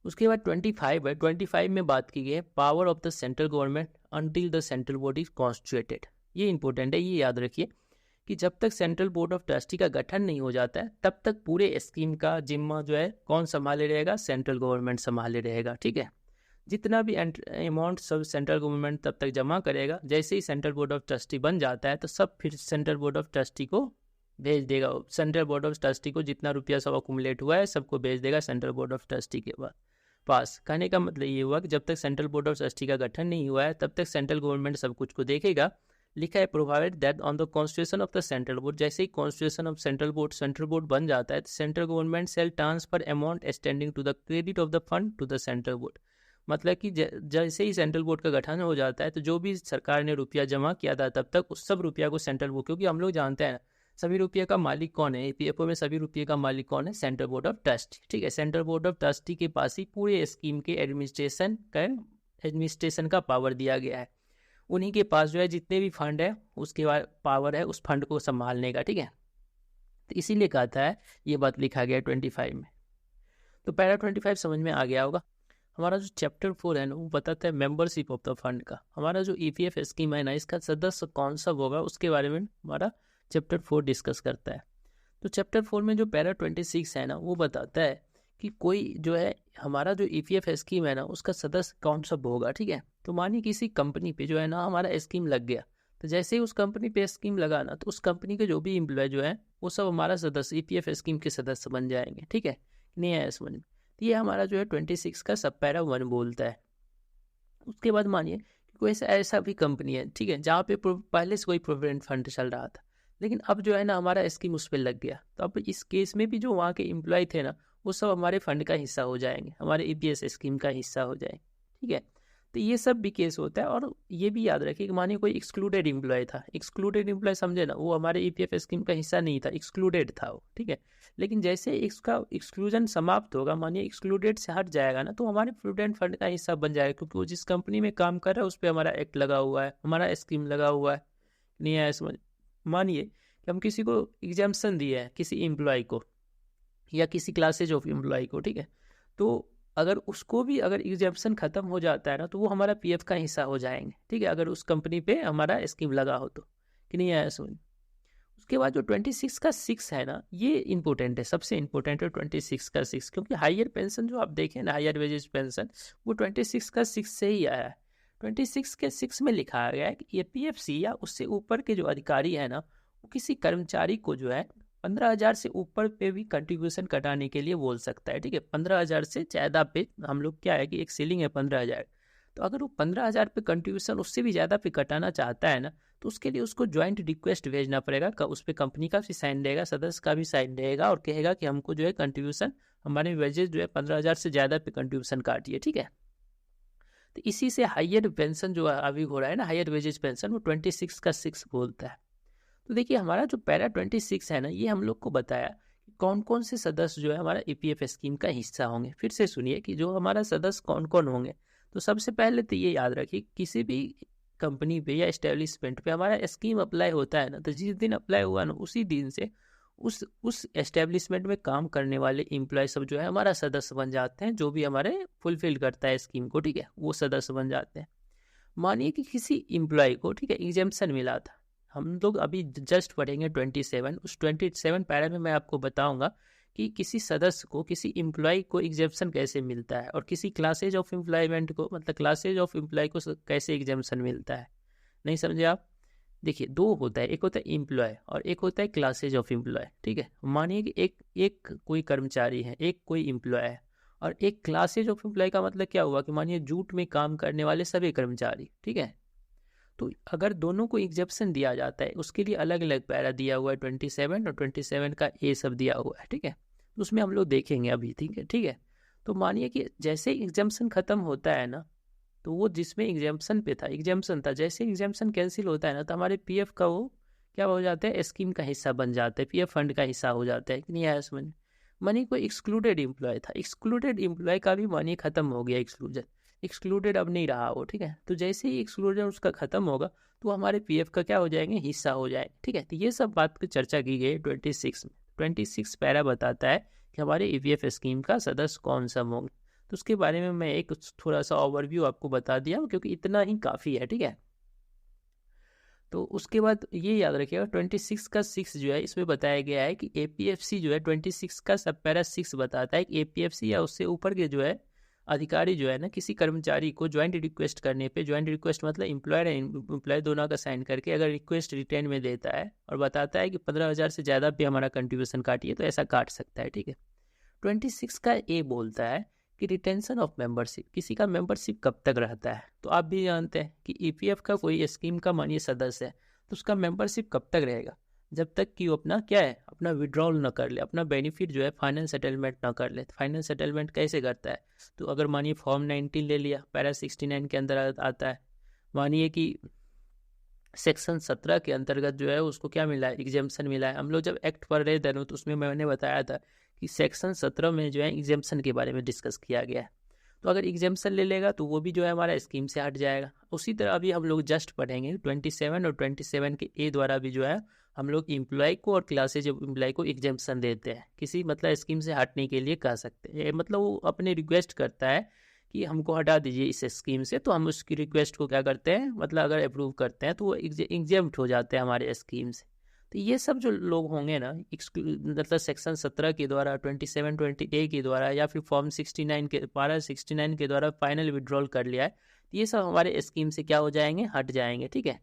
उसके बाद 25 है, 25 में बात की गई है power of the central government until the central board is constituted. ये इंपॉर्टेंट है, ये याद रखिए कि जब तक सेंट्रल बोर्ड ऑफ ट्रस्टी का गठन नहीं हो जाता है तब तक पूरे स्कीम का जिम्मा जो है कौन संभाले रहेगा, सेंट्रल गवर्नमेंट संभाले रहेगा, ठीक है। जितना भी अमाउंट सब सेंट्रल गवर्नमेंट तब तक जमा करेगा, जैसे ही सेंट्रल बोर्ड ऑफ ट्रस्टी बन जाता है तो सब फिर सेंट्रल बोर्ड ऑफ ट्रस्टी को भेज देगा। सेंट्रल बोर्ड ऑफ ट्रस्टी को जितना रुपया सब अकुमुलेट हुआ है सबको भेज देगा सेंट्रल बोर्ड ऑफ ट्रस्टी के पास। कहने का मतलब ये हुआ कि जब तक सेंट्रल बोर्ड ऑफ ट्रस्टी का गठन नहीं हुआ है तब तक सेंट्रल गवर्नमेंट सब कुछ को देखेगा। लिखा है provided that on the constitution of the central board, जैसे ही कॉन्स्टिट्यूशन ऑफ सेंट्रल बोर्ड बन जाता है तो central government shall transfer amount extending to the credit of the fund to the central board. मतलब कि जैसे ही सेंट्रल बोर्ड का गठन हो जाता है तो जो भी सरकार ने रुपया जमा किया था तब तक उस सब रुपया को सेंट्रल बोर्ड, क्योंकि हम लोग जानते हैं सभी रुपये का मालिक कौन है, EPFO में सभी रुपये का मालिक कौन है, सेंट्रल बोर्ड ऑफ ट्रस्टी, ठीक है। सेंट्रल बोर्ड ऑफ ट्रस्टी के पास ही पूरे स्कीम के एडमिनिस्ट्रेशन का पावर दिया गया है। उन्हीं के पास जो है जितने भी फंड है उसके बाद पावर है उस फंड को संभालने का, ठीक है। तो इसीलिए कहता है ये बात लिखा गया 25 में। तो पैरा 25 समझ में आ गया होगा। हमारा जो चैप्टर 4 है ना वो बताता है मेंबरशिप ऑफ द फंड का। हमारा जो EPF स्कीम है ना इसका सदस्य कौन सा होगा उसके बारे में हमारा चैप्टर 4 डिस्कस करता है। तो चैप्टर 4 में जो पैरा 26 है ना वो बताता है कि कोई जो है हमारा जो EPF स्कीम है ना उसका सदस्य कौन सा होगा, ठीक है। तो मानिए किसी कंपनी पे जो है ना हमारा स्कीम लग गया, तो जैसे ही उस कंपनी पे स्कीम लगा ना तो उस कंपनी के जो भी एम्प्लॉय जो है वो सब हमारा सदस्य EPF स्कीम के सदस्य बन जाएंगे, ठीक है। नहीं आया समझ में। तो ये हमारा जो है 26 का सब पैरा 1 बोलता है। उसके बाद मानिए कोई ऐसा भी कंपनी है, ठीक है, जहाँ पे पहले से कोई प्रोविडेंट फंड चल रहा था, लेकिन अब जो है ना हमारा स्कीम उस पर लग गया, तो अब इस केस में भी जो वहाँ के एम्प्लॉय थे ना, वो सब हमारे फंड का हिस्सा हो जाएंगे, हमारे ईपीएस स्कीम का हिस्सा हो जाएंगे, ठीक है। तो ये सब भी केस होता है। और ये भी याद रखिए कि मानिए कोई एक्सक्लूडेड एम्प्लॉय था, एक्सक्लूडेड एम्प्लॉय समझे ना, वो हमारे ईपीएफ स्कीम का हिस्सा नहीं था, एक्सक्लूडेड था वो, ठीक है। लेकिन जैसे इसका एक्सक्लूजन समाप्त होगा, मानिए एक्सक्लूडेड से हट जाएगा ना, तो हमारे प्रोविडेंट फंड का हिस्सा बन जाएगा, क्योंकि वो जिस कंपनी में काम कर रहा है उस पर हमारा एक्ट लगा हुआ है, हमारा स्कीम लगा हुआ है, नहीं है समझ। मानिए कि हम किसी को एग्जाम्पशन दिए हैं, किसी एम्प्लॉय को या किसी क्लासेज ऑफ एम्प्लॉय को, ठीक है, तो अगर उसको भी अगर एग्जाम्पशन खत्म हो जाता है ना, तो वो हमारा पीएफ का हिस्सा हो जाएंगे, ठीक है, अगर उस कंपनी पे हमारा स्कीम लगा हो तो, कि नहीं आया समझ। उसके बाद जो 26 का 6 है ना, ये इंपॉर्टेंट है, सबसे इंपॉर्टेंट है 26 का 6, क्योंकि हायर पेंशन जो आप देखें ना, हायर वेजेस पेंशन, वो 26 का 6 से ही आया है। 26 के 6 में लिखा गया है कि एपीएफसी या उससे ऊपर के जो अधिकारी है ना, वो किसी कर्मचारी को जो है 15,000 से ऊपर पे भी कंट्रीब्यूशन कटाने के लिए बोल सकता है, ठीक है। 15,000 से ज़्यादा पे हम लोग क्या है कि एक सीलिंग है 15,000, तो अगर वो 15,000 पे कंट्रीब्यूशन उससे भी ज़्यादा पे कटाना चाहता है ना, तो उसके लिए उसको ज्वाइंट रिक्वेस्ट भेजना पड़ेगा। उस पर कंपनी का भी साइन रहेगा, सदस्य का भी साइन रहेगा, और कहेगा कि हमको जो है कंट्रीब्यूशन, हमारे वेजेस जो है 15,000 से ज़्यादा पे कंट्रीब्यूशन काटिए, ठीक है। तो इसी से हायर पेंशन जो अभी हो रहा है ना, हायर वेजेस पेंशन, वो 26 का 6 बोलता है। तो देखिए हमारा जो पैरा 26 है ना, ये हम लोग को बताया कि कौन कौन से सदस्य जो है हमारा ईपीएफ स्कीम का हिस्सा होंगे। फिर से सुनिए कि जो हमारा सदस्य कौन कौन होंगे। तो सबसे पहले तो ये याद रखिए, किसी भी कंपनी पे या एस्टेब्लिशमेंट पे हमारा स्कीम अप्लाई होता है ना, तो जिस दिन अप्लाई हुआ ना, उसी दिन से उस एस्टेब्लिशमेंट में काम करने वाले एम्प्लॉय सब जो है हमारा सदस्य बन जाते हैं, जो भी हमारे फुलफिल करता है स्कीम को, ठीक है, वो सदस्य बन जाते हैं। मानिए कि किसी एम्प्लॉय को, ठीक है, एग्जेम्पशन मिला था, हम लोग अभी जस्ट पढ़ेंगे 27, उस 27 पैरा में मैं आपको बताऊंगा कि किसी सदस्य को, किसी एम्प्लॉय को एग्जेम्पशन कैसे मिलता है, और किसी क्लासेज ऑफ एम्प्लॉयमेंट को, मतलब क्लासेज ऑफ एम्प्लॉय को कैसे एग्जेम्पशन मिलता है। नहीं समझे आप? देखिए दो होता है, एक होता है एम्प्लॉय और एक होता है क्लासेज ऑफ एम्प्लॉय, ठीक है। मानिए कि एक कोई कर्मचारी है, एक कोई एम्प्लॉय है, और एक क्लासेज ऑफ एम्प्लॉय का मतलब क्या हुआ कि मानिए जूट में काम करने वाले सभी कर्मचारी, ठीक है। तो अगर दोनों को एग्जेप्शन दिया जाता है, उसके लिए अलग अलग पैरा दिया हुआ है 27 और 27 का ए सब दिया हुआ है, ठीक है। तो उसमें हम लोग देखेंगे अभी, ठीक है, ठीक है। तो मानिए कि जैसे एग्जाम्पशन खत्म होता है ना, तो वो जिसमें एग्जाम्पशन पे था, एग्जाम्पशन था, जैसे एग्जाम्पशन कैंसिल होता है ना, तो हमारे पीएफ का वो क्या हो जाता है, स्कीम का हिस्सा बन जाता है, पीएफ फंड का हिस्सा हो जाता है, कि नहीं आया समझ। मानिए कोई एक्सक्लूडेड एम्प्लॉय था, एक्सक्लूडेड एम्प्लॉय का भी मानिए खत्म हो गया एक्सक्लूजन, एक्सक्लूडेड अब नहीं रहा वो, ठीक है। तो जैसे ही एक्सक्लूजन उसका खत्म होगा, तो हमारे पीएफ का क्या हो जाएंगे, हिस्सा हो जाए, ठीक है। तो ये सब बात की चर्चा की गई 26 में। 26 पैरा बताता है कि हमारे ईपीएफ स्कीम का सदस्य कौन सा होंगे। तो उसके बारे में मैं एक थोड़ा सा ओवरव्यू आपको बता दिया, क्योंकि इतना ही काफ़ी है, ठीक है। तो उसके बाद ये याद रखिएगा 26 का 6 जो है, इसमें बताया गया है कि एपीएफसी जो है 26 का सब पैरा 6 बताता है कि एपीएफसी या उससे ऊपर के जो है अधिकारी जो है ना, किसी कर्मचारी को ज्वाइंट रिक्वेस्ट करने पे, ज्वाइंट रिक्वेस्ट मतलब एम्प्लॉयर एम्प्लॉय दोनों का साइन करके अगर रिक्वेस्ट रिटर्न में देता है और बताता है कि 15,000 से ज़्यादा पे हमारा कंट्रीब्यूशन काटिए, तो ऐसा काट सकता है, ठीक है। 26 का ए बोलता है कि रिटेंशन ऑफ मेंबरशिप, किसी का मेंबरशिप कब तक रहता है। तो आप भी जानते हैं कि ईपीएफ का कोई स्कीम का मानिए सदस्य है, तो उसका मेंबरशिप कब तक रहेगा, जब तक कि वो अपना क्या है, अपना विड्रॉल ना कर ले, अपना बेनिफिट जो है फाइनल सेटलमेंट ना कर ले। फाइनल सेटलमेंट कैसे करता है, तो अगर मानिए फॉर्म 19 ले लिया, पैरा 69 के अंदर आता है, मानिए कि सेक्शन 17 के अंतर्गत जो है उसको क्या मिला है, एग्जेम्पशन मिला है। हम लोग जब एक्ट पढ़ रहे थे तो उसमें मैंने बताया था कि सेक्शन 17 में जो है एग्जेम्पशन के बारे में डिस्कस किया गया है। तो अगर एग्जेम्पशन ले लेगा तो वो भी जो है हमारा स्कीम से हट जाएगा। उसी तरह अभी हम लोग जस्ट पढ़ेंगे 27 और 27 के ए द्वारा भी जो है हम लोग एम्प्लॉय को और क्लासेज ऑफ एम्प्लॉय को एग्जेम्पशन देते हैं, किसी मतलब स्कीम से हटने के लिए कह सकते हैं। मतलब वो अपने रिक्वेस्ट करता है कि हमको हटा दीजिए इस स्कीम से, तो हम उसकी रिक्वेस्ट को क्या करते हैं, मतलब अगर अप्रूव करते हैं तो वो एग्जेम्प्ट हो जाते हैं हमारे स्कीम से। तो ये सब जो लोग होंगे ना, मतलब सेक्शन 17 के द्वारा, 27 20A के द्वारा, या फिर फॉर्म 69 के पैरा 69 के द्वारा फाइनल विड्रॉल कर लिया है, तो ये सब हमारे स्कीम से क्या हो जाएंगे, हट जाएंगे, ठीक है।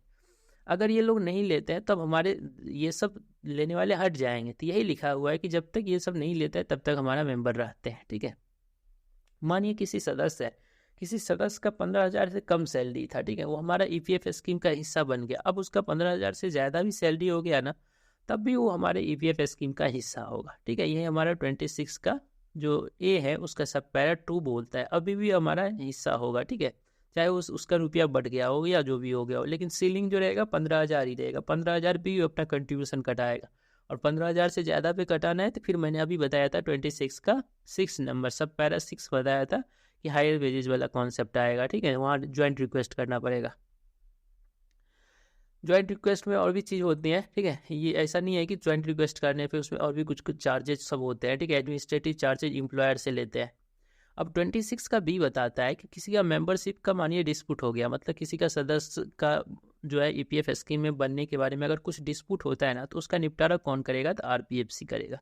अगर ये लोग नहीं लेते हैं तब हमारे ये सब लेने वाले हट जाएंगे। तो यही लिखा हुआ है कि जब तक ये सब नहीं लेते हैं तब तक हमारा मेंबर रहते हैं, ठीक है। मानिए किसी सदस्य है किसी सदस्य का 15,000 से कम सैलरी था, ठीक है, वो हमारा ईपीएफ स्कीम का हिस्सा बन गया। अब उसका 15,000 से ज़्यादा भी सैलरी हो गया ना, तब भी वो हमारे ईपीएफ स्कीम का हिस्सा होगा, ठीक है। ये हमारा 26 का जो ए है उसका सब पैरा 2 बोलता है, अभी भी हमारा हिस्सा होगा, ठीक है, चाहे उसका रुपया बढ़ गया हो या जो भी हो गया हो, लेकिन सीलिंग जो रहेगा 15,000 ही रहेगा। 15,000 भी अपना कंट्रीब्यूशन कटाएगा, और 15,000 से ज़्यादा पे कटाना है तो फिर मैंने अभी बताया था 26 का 6 नंबर सब पैरा 6 बताया था कि हायर वेजेज वाला कॉन्सेप्ट आएगा, ठीक है, वहाँ ज्वाइंट रिक्वेस्ट करना पड़ेगा। ज्वाइंट रिक्वेस्ट में और भी चीज़ होती हैं, ठीक है, ये ऐसा नहीं है कि ज्वाइंट रिक्वेस्ट करने पे उसमें और भी कुछ कुछ चार्जेस सब होते हैं, ठीक है, एडमिनिस्ट्रेटिव चार्जेज एम्प्लॉयर से लेते हैं। अब 26 का बी बताता है कि किसी का मेंबरशिप का मानिए डिस्प्यूट हो गया, मतलब किसी का सदस्य का जो है ईपीएफ स्कीम में बनने के बारे में अगर कुछ डिस्प्यूट होता है ना, तो उसका निपटारा कौन करेगा, तो आरपीएफसी करेगा।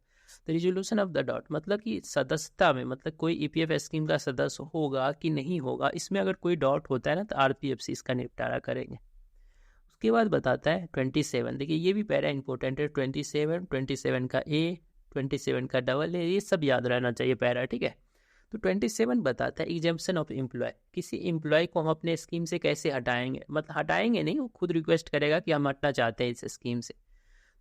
तो रिजोल्यूशन ऑफ द डॉट मतलब कि सदस्यता में, मतलब कोई ईपीएफ स्कीम का सदस्य होगा कि नहीं होगा, इसमें अगर कोई डाउट होता है ना, तो आरपीएफसी इसका निपटारा करेंगे। उसके बाद बताता है 27, देखिए ये भी पैरा इंपॉर्टेंट है। 27 का ए, 27 का डबल ए, ये सब याद रहना चाहिए पैरा, ठीक है। तो 27 बताता है एग्जेम्पशन ऑफ एम्प्लॉय, किसी एम्प्लॉय को हम अपने स्कीम से कैसे हटाएंगे, मतलब हटाएंगे नहीं, वो खुद रिक्वेस्ट करेगा कि हम हटना चाहते हैं इस स्कीम से,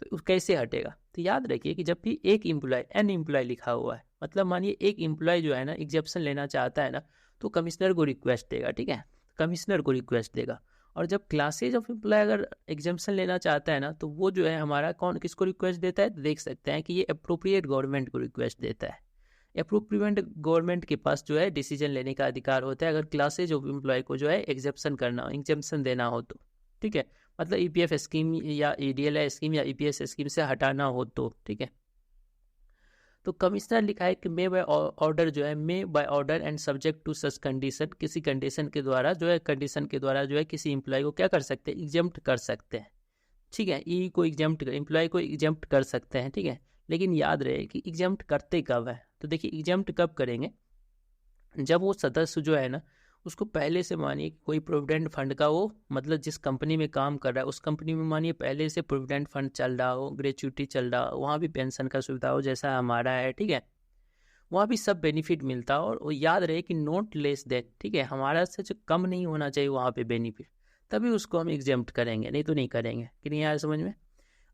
तो कैसे हटेगा। तो याद रखिए कि जब भी एक एम्प्लॉय एन एम्प्लॉय लिखा हुआ है, मतलब मानिए एक एम्प्लॉय जो है ना एग्जेम्पशन लेना चाहता है ना, तो कमिश्नर को रिक्वेस्ट देगा, ठीक है, कमिश्नर को रिक्वेस्ट देगा। और जब क्लासेज ऑफ एम्प्लॉय अगर एग्जेम्पशन लेना चाहता है ना, तो वो जो है हमारा कौन किसको रिक्वेस्ट देता है, तो देख सकते हैं कि ये अप्रोप्रिएट गवर्नमेंट को रिक्वेस्ट देता है। अप्रोप्रिएट गवर्नमेंट के पास जो है डिसीजन लेने का अधिकार होता है अगर क्लासेज ऑफ एम्प्लॉय को जो है एग्जेम्पशन देना हो तो, ठीक है, मतलब ईपीएफ स्कीम या ईडीएलआई स्कीम या ईपीएस स्कीम से हटाना हो तो, ठीक है। तो कमिश्नर लिखा है कि मे बाय ऑर्डर जो है, may by order and subject to such condition, किसी कंडीशन के द्वारा जो है, कंडीशन के द्वारा जो है किसी एम्प्लॉय को क्या कर सकते हैं, एग्जेम्प्ट कर सकते हैं, ठीक है, ई को एग्जेम्प्ट एम्प्लॉय को एग्जेम्प्ट कर सकते हैं, ठीक है। लेकिन याद रहे कि एग्जेम्प्ट करते कब है, तो देखिए एग्जेम्प्ट कब करेंगे, जब वो सदस्य जो है ना उसको पहले से मानिए कोई प्रोविडेंट फंड का वो, मतलब जिस कंपनी में काम कर रहा है उस कंपनी में मानिए पहले से प्रोविडेंट फंड चल रहा हो, ग्रेच्युटी चल रहा हो, वहाँ भी पेंशन का सुविधा हो जैसा हमारा है, ठीक है, वहाँ भी सब बेनिफिट मिलता हो। और याद रहे कि नॉट लेस देन, ठीक है, हमारा से जो कम नहीं होना चाहिए वहाँ पे बेनिफिट, तभी उसको हम एग्जेम्प्ट करेंगे, नहीं तो नहीं करेंगे। कि नहीं आया समझ में।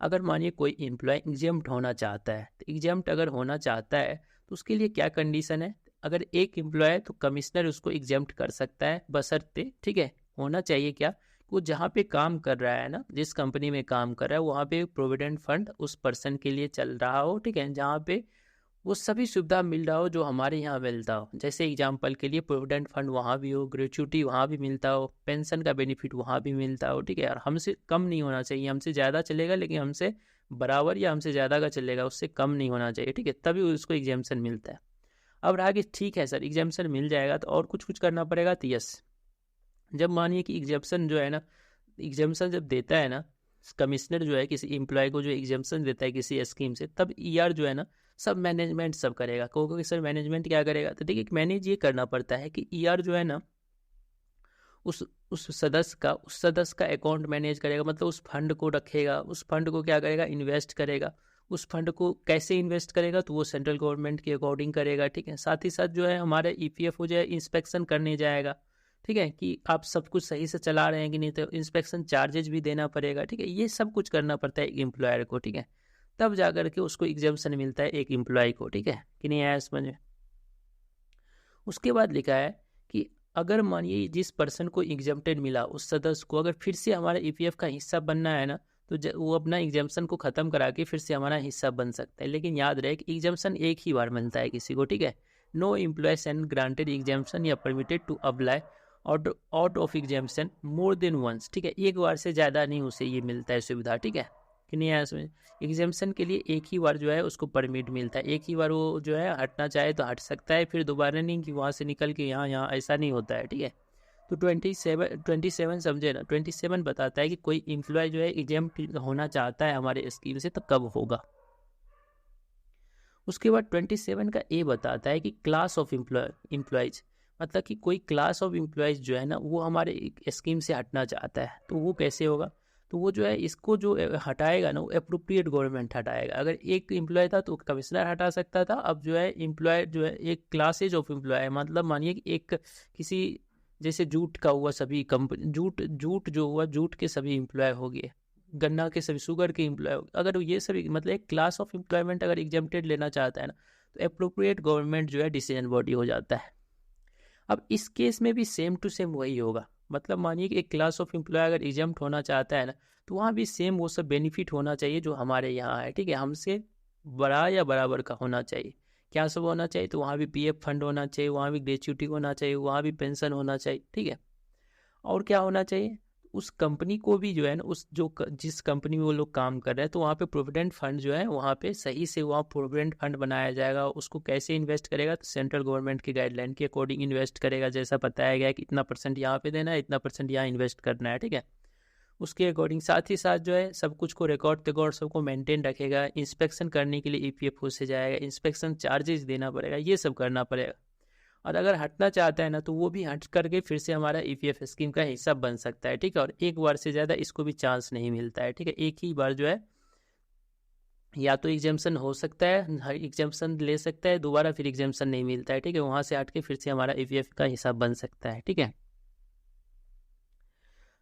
अगर मानिए कोई एम्प्लॉय एग्जेम्प्ट होना चाहता है, तो एग्जेम्प्ट अगर होना चाहता है तो उसके लिए क्या कंडीशन है, अगर एक एम्प्लॉय है तो कमिश्नर उसको एग्जेम्प्ट कर सकता है बशर्ते, ठीक है, होना चाहिए क्या, वो जहाँ पे काम कर रहा है ना, जिस कंपनी में काम कर रहा है वहाँ पे प्रोविडेंट फंड उस पर्सन के लिए चल रहा हो, ठीक है, जहाँ पे वो सभी सुविधा मिल रहा हो जो हमारे यहाँ मिलता हो। जैसे एग्जाम्पल के लिए प्रोविडेंट फंड वहाँ भी हो, ग्रेच्युटी वहाँ भी मिलता हो, पेंशन का बेनिफिट वहाँ भी मिलता हो, ठीक है, और हमसे कम नहीं होना चाहिए, हमसे ज़्यादा चलेगा लेकिन हमसे बराबर या हमसे ज़्यादा का चलेगा, उससे कम नहीं होना चाहिए, ठीक है, तभी उसको एग्जाम्पशन मिलता है। अब रहा कि ठीक है सर एग्जाम्पशन मिल जाएगा तो और कुछ कुछ करना पड़ेगा, तो यस, जब मानिए कि एग्जाम्पशन जो है ना, एग्जाम्पशन जब देता है ना कमिश्नर जो है किसी एम्प्लॉय को जो एग्जाम्पशन देता है किसी स्कीम से, तब ईआर जो है ना सब मैनेजमेंट सब करेगा। कहोगे कि सर मैनेजमेंट क्या करेगा, तो देखिए मैनेज ये करना पड़ता है कि ईआर जो है ना उस सदस्य का अकाउंट मैनेज करेगा, मतलब उस फंड को रखेगा, उस फंड को क्या करेगा, इन्वेस्ट करेगा। उस फंड को कैसे इन्वेस्ट करेगा, तो वो सेंट्रल गवर्नमेंट के अकॉर्डिंग करेगा, ठीक है। साथ ही साथ जो है हमारे ईपीएफओ जो है इंस्पेक्शन करने जाएगा, ठीक है, कि आप सब कुछ सही से चला रहे हैं कि नहीं, तो इंस्पेक्शन चार्जेज भी देना पड़ेगा, ठीक है, ये सब कुछ करना पड़ता है एक एम्प्लॉयर को, ठीक है, तब जाकर के उसको एग्जाम्पशन मिलता है एक एम्प्लॉय को, ठीक है, कि नहीं आया समझ में। उसके बाद लिखा है कि अगर मानिए जिस पर्सन को एग्जाम्प्टेड मिला उस सदस्य को अगर फिर से हमारे ईपीएफ का हिस्सा बनना है ना, तो वो अपना एग्जाम्पशन को ख़त्म करा के फिर से हमारा हिस्सा बन सकता है। लेकिन याद रहे कि एग्जाम्पशन एक ही बार मिलता है किसी को, ठीक है, no employees and granted exemption या permitted to apply out of exemption more than once, ठीक है, एक बार से ज़्यादा नहीं उसे ये मिलता है सुविधा, ठीक है, कि नहीं आया समझ। एग्जाम्पशन के लिए एक ही बार जो है उसको परमिट मिलता है, एक ही बार वो जो है हटना चाहे तो हट सकता है, फिर दोबारा नहीं कि वहाँ से निकल के यहाँ ऐसा नहीं होता है, ठीक है। तो 27 समझे ना, 27 बताता है कि कोई एम्प्लॉय जो है एग्जाम्प्ट होना चाहता है हमारे स्कीम से तो कब होगा। उसके बाद 27 का ए बताता है कि क्लास ऑफ एम्प्लॉयज, मतलब कि कोई क्लास ऑफ एम्प्लॉयज जो है ना वो हमारे स्कीम से हटना चाहता है, तो वो कैसे होगा, तो वो जो है इसको जो हटाएगा ना वो अप्रोप्रिएट गवर्नमेंट हटाएगा। अगर एक एम्प्लॉय था तो कमिश्नर हटा सकता था, अब जो है एम्प्लॉय जो है एक क्लासेज ऑफ एम्प्लॉय, मतलब मानिए कि एक किसी जैसे जूट का हुआ, सभी कंपनी जूट जो हुआ, जूट के सभी एम्प्लॉय हो गए, गन्ना के सभी, शुगर के एम्प्लॉय, अगर ये सभी मतलब एक क्लास ऑफ एम्प्लॉयमेंट अगर एग्जेम्प्टेड लेना चाहता है ना, तो अप्रोप्रिएट गवर्नमेंट जो है डिसीजन बॉडी हो जाता है। अब इस केस में भी सेम टू सेम वही होगा, मतलब मानिए कि एक क्लास ऑफ एम्प्लॉय अगर एग्जेम्प्ट होना चाहता है ना, तो वहाँ भी सेम वो सब बेनिफिट होना चाहिए जो हमारे यहाँ है, ठीक है, हमसे बड़ा या बराबर का होना चाहिए। क्या सब होना चाहिए, तो वहाँ भी पीएफ फंड होना चाहिए, वहाँ भी ग्रेच्युटी होना चाहिए, वहाँ भी पेंशन होना चाहिए, ठीक है। और क्या होना चाहिए, उस कंपनी को भी जो है ना, जिस कंपनी में वो लोग काम कर रहे हैं, तो वहाँ पे प्रोविडेंट फंड जो है वहाँ पे सही से वहाँ प्रोविडेंट फंड बनाया जाएगा। उसको कैसे इन्वेस्ट करेगा, तो सेंट्रल गवर्नमेंट की गाइडलाइन के अकॉर्डिंग इन्वेस्ट करेगा, जैसा बताया गया है कि इतना परसेंट यहाँ पे देना है, इतना परसेंट यहाँ इन्वेस्ट करना है, ठीक है। उसके अकॉर्डिंग साथ ही साथ जो है सब कुछ को रिकॉर्ड सबको मेंटेन रखेगा। इंस्पेक्शन करने के लिए ईपीएफओ से जाएगा, इंस्पेक्शन चार्जेस देना पड़ेगा, ये सब करना पड़ेगा। और अगर हटना चाहता है ना, तो वो भी हट करके फिर से हमारा ईपीएफ स्कीम का हिस्सा बन सकता है, ठीक है। और एक बार से ज़्यादा इसको भी चांस नहीं मिलता है, ठीक है। एक ही बार जो है या तो एग्जाम्पशन हो सकता है, एग्जाम्पशन ले सकता है, दोबारा फिर एग्जाम्पशन नहीं मिलता है, ठीक है। वहाँ से हट के फिर से हमारा ईपीएफ का हिस्सा बन सकता है, ठीक है।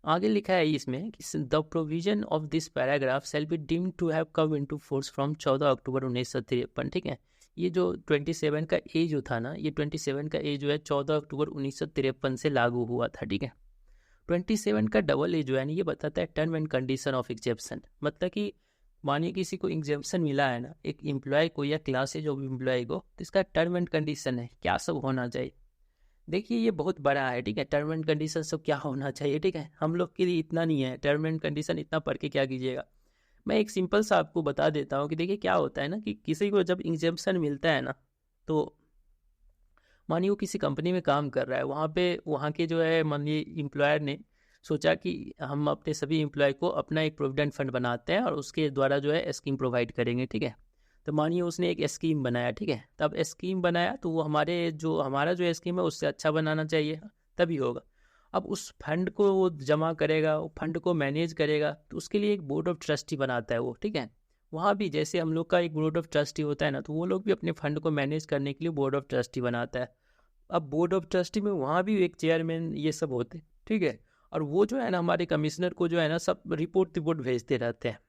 आगे लिखा है इसमें कि the provision of this paragraph shall be deemed to have come into force from 14 October 1953, ठीक है। ये जो 27 का एज जो था ना, ये 27 का एज जो है 14 अक्टूबर 1953 से लागू हुआ था, ठीक है। 27 का डबल एज जो है ना, ये बताता है term and condition of exemption. मतलब कि मानिए किसी को एग्जेप्शन मिला है ना, एक एम्प्लॉय को या क्लासेज ऑफ एम्प्लॉय को, तो इसका टर्म एंड कंडीशन है, क्या सब होना चाहिए। देखिए ये बहुत बड़ा है, ठीक है, टर्म एंड कंडीशन सब क्या होना चाहिए, ठीक है। हम लोग के लिए इतना नहीं है, टर्म एंड कंडीशन इतना पढ़ के क्या कीजिएगा। मैं एक सिंपल सा आपको बता देता हूँ कि देखिए क्या होता है ना, कि किसी को जब एग्जेम्पशन मिलता है ना, तो मानिए वो किसी कंपनी में काम कर रहा है, वहाँ पे वहाँ के जो है मानिए एम्प्लॉयर ने सोचा कि हम अपने सभी एम्प्लॉय को अपना एक प्रोविडेंट फंड बनाते हैं और उसके द्वारा जो है स्कीम प्रोवाइड करेंगे, ठीक है। तो मानिए उसने एक स्कीम बनाया, ठीक है, तब स्कीम बनाया तो वो हमारा जो स्कीम है उससे अच्छा बनाना चाहिए, तभी होगा। अब उस फंड को वो जमा करेगा, वो फंड को मैनेज करेगा, तो उसके लिए एक बोर्ड ऑफ ट्रस्टी बनाता है वो, ठीक है। वहाँ भी जैसे हम लोग का एक बोर्ड ऑफ ट्रस्टी होता है ना, तो वो लोग भी अपने फंड को मैनेज करने के लिए बोर्ड ऑफ ट्रस्टी बनाता है। अब बोर्ड ऑफ ट्रस्टी में वहाँ भी एक चेयरमैन ये सब होते हैं, ठीक है। और वो जो है ना हमारे कमिश्नर को जो है ना सब रिपोर्ट भेजते रहते हैं,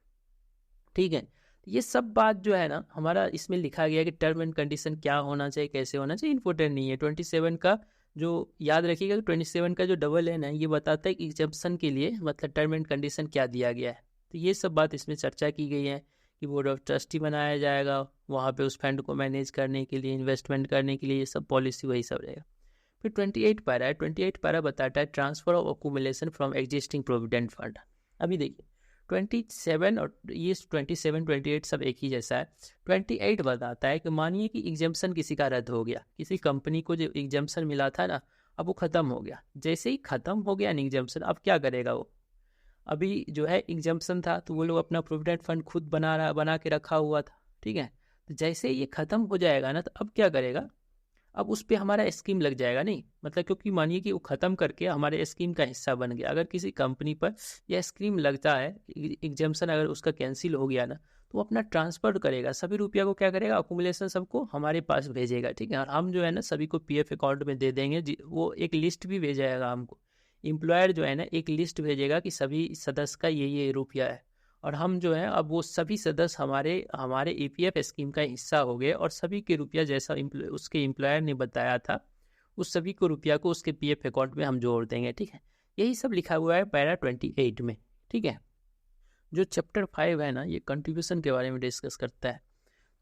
ठीक है। ये सब बात जो है ना हमारा इसमें लिखा गया है कि टर्म एंड कंडीशन क्या होना चाहिए, कैसे होना चाहिए, इंपॉर्टेंट नहीं है। 27 का जो याद रखिएगा, 27 का जो डबल है ना, ये बताता है कि एग्जेम्पशन के लिए मतलब टर्म एंड कंडीशन क्या दिया गया है। तो ये सब बात इसमें चर्चा की गई है कि बोर्ड ऑफ ट्रस्टी बनाया जाएगा, वहाँ पे उस फंड को मैनेज करने के लिए, इन्वेस्टमेंट करने के लिए, ये सब पॉलिसी वही सब रहेगा। फिर 28 पैरा है, 28 पैरा बताता है transfer of accumulation from existing provident fund. अभी देखिए 27 और ये 27 28 सब एक ही जैसा है। 28 बताता है कि मानिए कि एग्जाम्पशन किसी का रद्द हो गया, किसी कंपनी को जो एग्जाम्पशन मिला था ना, अब वो ख़त्म हो गया। जैसे ही ख़त्म हो गया एग्जाम्पशन, अब क्या करेगा वो, अभी जो है एग्जाम्पशन था तो वो लोग अपना प्रोविडेंट फंड खुद बना के रखा हुआ था, ठीक है। तो जैसे ही ये ख़त्म हो जाएगा ना, तो अब क्या करेगा, अब उस पर हमारा स्कीम लग जाएगा, नहीं मतलब क्योंकि मानिए कि वो ख़त्म करके हमारे स्कीम का हिस्सा बन गया। अगर किसी कंपनी पर यह स्कीम लगता है, एग्जाम्पशन अगर उसका कैंसिल हो गया ना, तो वो अपना ट्रांसफर करेगा, सभी रुपया को क्या करेगा, अकुमुलेशन सबको हमारे पास भेजेगा, ठीक है। और हम जो है ना सभी को पीएफ अकाउंट में दे देंगे। वो एक लिस्ट भी भेजेगा हमको, एम्प्लॉयर जो है ना एक लिस्ट भेजेगा कि सभी सदस्य का ये रुपया है। और हम जो है अब वो सभी सदस्य हमारे हमारे ईपीएफ स्कीम का हिस्सा हो गए, और सभी के रुपया जैसा उसके एम्प्लॉयर ने बताया था, उस सभी को रुपया को उसके पीएफ अकाउंट में हम जोड़ देंगे, ठीक है। यही सब लिखा हुआ है पैरा 28 में, ठीक है। जो चैप्टर 5 है ना, ये कंट्रीब्यूशन के बारे में डिस्कस करता है।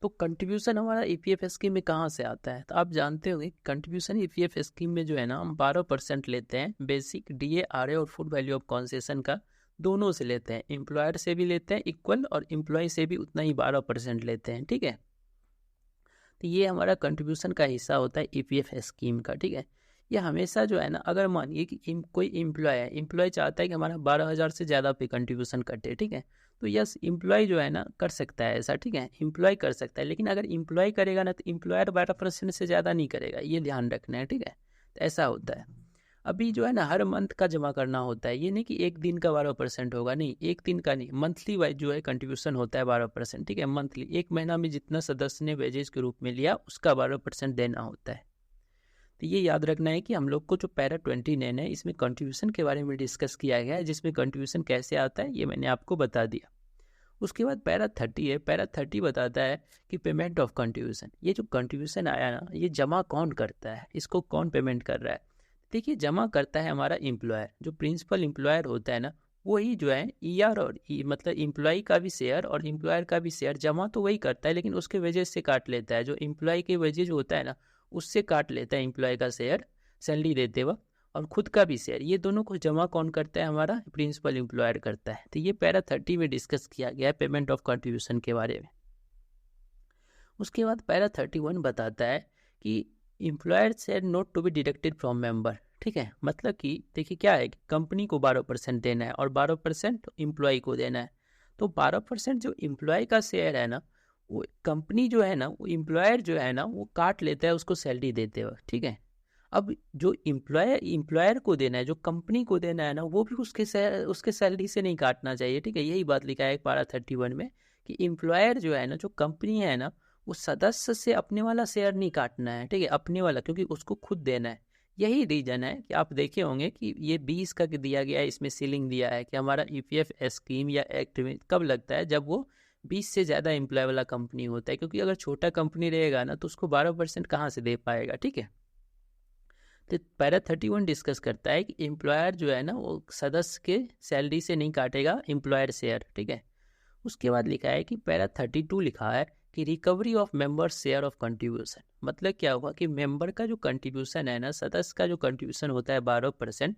तो कंट्रीब्यूशन हमारा ईपीएफ स्कीम में कहाँ से आता है, तो आप जानते होंगे कंट्रीब्यूशन ईपीएफ स्कीम में जो है ना हम 12% लेते हैं, बेसिक डीए आरए और फुल वैल्यू ऑफ कंसेशन का दोनों से लेते हैं, एम्प्लॉयर से भी लेते हैं इक्वल और एम्प्लॉय से भी उतना ही 12% लेते हैं, ठीक है। तो ये हमारा कंट्रीब्यूशन का हिस्सा होता है ईपीएफ स्कीम का, ठीक है। ये हमेशा जो है ना, अगर मानिए कि कोई एम्प्लॉय है, एम्प्लॉय चाहता है कि हमारा 12,000 से ज़्यादा पे कंट्रीब्यूशन कटे, ठीक है, तो यस एम्प्लॉय जो है ना कर सकता है ऐसा, ठीक है, एम्प्लॉय कर सकता है। लेकिन अगर एम्प्लॉय करेगा ना, तो एम्प्लॉयर 12% से ज़्यादा नहीं करेगा, ये ध्यान रखना है, ठीक है। तो ऐसा होता है। अभी जो है ना हर मंथ का जमा करना होता है, ये नहीं कि एक दिन का 12% होगा, नहीं एक दिन का नहीं, मंथली वाइज जो है कंट्रीब्यूशन होता है 12%, ठीक है। मंथली एक महीना में जितना सदस्य ने वेजेज के रूप में लिया उसका 12% देना होता है। तो ये याद रखना है कि हम लोग को जो पैरा 29 है इसमें कंट्रीब्यूशन के बारे में डिस्कस किया गया है, जिसमें कंट्रीब्यूशन कैसे आता है ये मैंने आपको बता दिया। उसके बाद पैरा 30 है। पैरा 30 बताता है कि पेमेंट ऑफ कंट्रीब्यूशन। ये जो कंट्रीब्यूशन आया ना, ये जमा कौन करता है, इसको कौन पेमेंट कर रहा है। देखिए, जमा करता है हमारा एम्प्लॉयर। जो प्रिंसिपल एम्प्लॉयर होता है ना, वही जो है ER और मतलब एम्प्लॉय का भी शेयर और एम्प्लॉयर का भी शेयर जमा तो वही करता है, लेकिन उसके वेजेस से काट लेता है। जो एम्प्लॉय के वेजेज होता है ना, उससे काट लेता है एम्प्लॉय का शेयर सैलरी देते वक्त, और खुद का भी शेयर। ये दोनों को जमा कौन करता है, हमारा प्रिंसिपल एम्प्लॉयर करता है। तो ये पैरा 30 में डिस्कस किया गया है पेमेंट ऑफ कंट्रीब्यूशन के बारे में। उसके बाद पैरा 31 बताता है कि employer share not to be deducted from member. ठीक है, मतलब कि देखिए क्या है कि कंपनी को 12% देना है और 12% एम्प्लॉय को देना है। तो 12% जो एम्प्लॉय का शेयर है ना, वो कंपनी जो है ना, वो एम्प्लॉयर जो है ना, वो काट लेता है उसको सैलरी देते वक्त। ठीक है, अब जो एम्प्लॉयर को देना है, जो कंपनी को देना है ना, वो भी उसके सैलरी से नहीं काटना चाहिए। ठीक है, यही बात लिखा है पैरा 31 में कि एम्प्लॉयर जो है ना, जो कंपनी है ना, वो सदस्य से अपने वाला शेयर नहीं काटना है। ठीक है, अपने वाला, क्योंकि उसको खुद देना है। यही रीजन है कि आप देखे होंगे कि ये 20 का दिया गया है, इसमें सीलिंग दिया है कि हमारा EPF स्कीम या एक्ट में कब लगता है, जब वो 20 से ज़्यादा एम्प्लॉय वाला कंपनी होता है। क्योंकि अगर छोटा कंपनी रहेगा ना, तो उसको 12% कहाँ से दे पाएगा। ठीक है, तो पैरा 31 डिस्कस करता है कि एम्प्लॉयर जो है ना, वो सदस्य के सैलरी से नहीं काटेगा एम्प्लॉयर शेयर। ठीक है, उसके बाद लिखा है कि पैरा 32 लिखा है कि recovery of member share of contribution. मतलब क्या हुआ कि मेंबर का जो कंट्रीब्यूशन है ना, सदस्य का जो कंट्रीब्यूशन होता है 12%,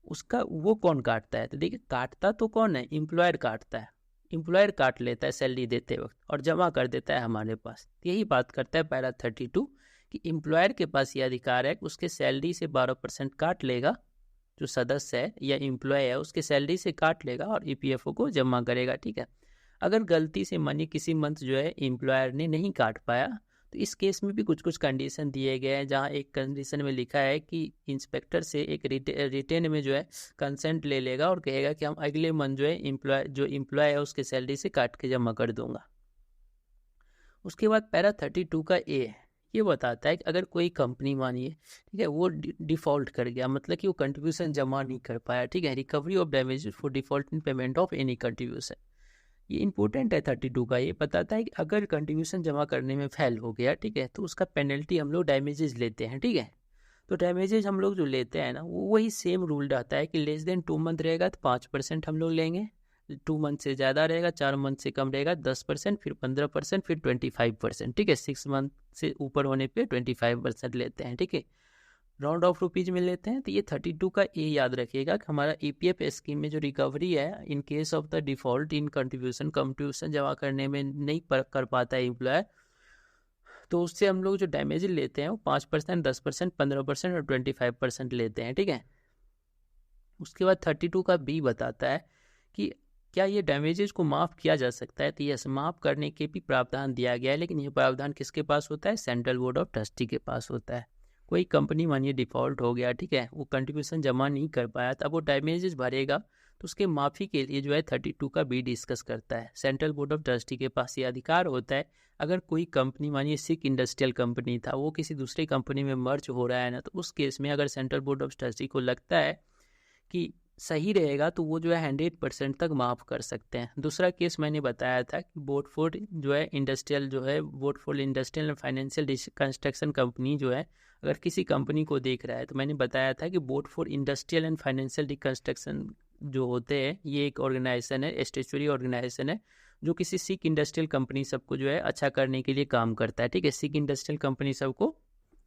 उसका वो कौन काटता है। तो देखिए, काटता तो कौन है, एम्प्लॉयर काटता है। एम्प्लॉयर काट लेता है सैलरी देते वक्त और जमा कर देता है हमारे पास। यही बात करता है पैरा 32 कि एम्प्लॉयर के पास ये अधिकार है कि उसके सैलरी से 12% काट लेगा, जो सदस्य है या एम्प्लॉय है उसके सैलरी से काट लेगा और EPFO को जमा करेगा। ठीक है, अगर गलती से मानिए किसी मंथ जो है एम्प्लॉयर ने नहीं काट पाया, तो इस केस में भी कुछ कुछ कंडीशन दिए गए हैं। जहां एक कंडीशन में लिखा है कि इंस्पेक्टर से एक रिटेन में जो है कंसेंट ले लेगा और कहेगा कि हम अगले मंथ जो है एम्प्लॉय है उसके सैलरी से काट के जमा कर दूंगा। उसके बाद पैरा 32 का A है। ये बताता है कि अगर कोई कंपनी मानिए, ठीक है, वो डिफॉल्ट कर गया, मतलब कि वो कंट्रीब्यूशन जमा नहीं कर पाया। ठीक है, recovery of damage for default in payment of any contribution. ये इंपॉर्टेंट है 32 का। ये बताता है कि अगर कंट्रीब्यूशन जमा करने में फेल हो गया, ठीक है, तो उसका पेनल्टी हम लोग डैमेजेस लेते हैं। ठीक है, तो डैमेजेस हम लोग जो लेते हैं ना, वो वही सेम रूल रहता है कि लेस देन 2 मंथ रहेगा तो 5% हम लोग लेंगे, 2 मंथ से ज़्यादा रहेगा, 4 मंथ से कम रहेगा 10%, फिर 15%, फिर 25%। ठीक है, 6 मंथ से ऊपर होने पे 25% लेते हैं। ठीक है, राउंड ऑफ रुपीज में लेते हैं। तो ये 32 का A याद रखिएगा कि हमारा EPF स्कीम में जो रिकवरी है in case of the default in contribution जमा करने में नहीं कर पाता है एम्प्लॉयर, तो उससे हम लोग जो डैमेज लेते हैं वो 5%, 10%, 15% और 25% लेते हैं। ठीक है, उसके बाद 32 का B बताता है कि क्या ये डैमेजेस को माफ़ किया जा सकता है। तो यस, माफ़ करने के भी प्रावधान दिया गया है, लेकिन ये प्रावधान किसके पास होता है, सेंट्रल बोर्ड ऑफ ट्रस्टी के पास होता है। कोई कंपनी मानिए डिफ़ॉल्ट हो गया, ठीक है, वो कंट्रीब्यूशन जमा नहीं कर पाया, तब वो डैमेजेस भरेगा, तो उसके माफ़ी के लिए जो है 32 का B डिस्कस करता है। सेंट्रल बोर्ड ऑफ ट्रस्टी के पास ये अधिकार होता है। अगर कोई कंपनी मानिए सिक इंडस्ट्रियल कंपनी था, वो किसी दूसरी कंपनी में मर्ज हो रहा है ना, तो उस केस में अगर सेंट्रल बोर्ड ऑफ ट्रस्टी को लगता है कि सही रहेगा, तो वो जो है 100% तक माफ़ कर सकते हैं। दूसरा केस मैंने बताया था कि बोटफोर्ड जो है Botford industrial and financial construction company जो है, अगर किसी कंपनी को देख रहा है, तो मैंने बताया था कि बोटफोर्ड इंडस्ट्रियल एंड फाइनेंशियल रिकंस्ट्रक्शन जो होते हैं, ये एक ऑर्गेनाइजेशन है, स्टेचुरी ऑर्गेनाइजेशन है, जो किसी सिक इंडस्ट्रियल कंपनी सबको जो है अच्छा करने के लिए काम करता है। ठीक है, सिक इंडस्ट्रियल कंपनी सबको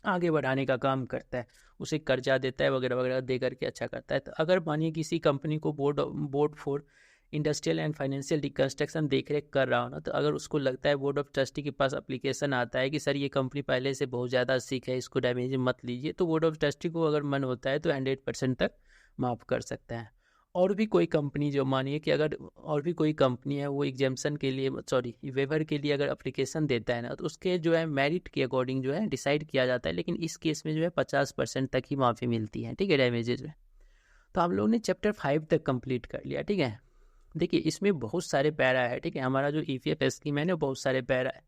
आगे बढ़ाने का काम करता है, उसे कर्जा देता है वगैरह वगैरह दे करके अच्छा करता है। तो अगर मानिए किसी कंपनी को board for industrial and financial reconstruction देख रेख कर रहा हो ना, तो अगर उसको लगता है, बोर्ड ऑफ ट्रस्टी के पास एप्लीकेशन आता है कि सर ये कंपनी पहले से बहुत ज़्यादा सिक है, इसको डैमेज मत लीजिए, तो बोर्ड ऑफ ट्रस्टी को अगर मन होता है तो 100% तक माफ़ कर सकता है। और भी कोई कंपनी जो मानिए कि अगर और भी कोई कंपनी है वो एग्जाम्शन के लिए वेवर के लिए अगर एप्लीकेशन देता है ना, तो उसके जो है मेरिट के अकॉर्डिंग जो है डिसाइड किया जाता है, लेकिन इस केस में जो है 50% तक ही माफ़ी मिलती है। ठीक है, डैमेजेज में। तो हम लोगों ने चैप्टर 5 तक कंप्लीट कर लिया। ठीक है, देखिए इसमें बहुत सारे पैरा है। ठीक है, हमारा जो EPF स्कीम है ना, बहुत सारे पैरा है।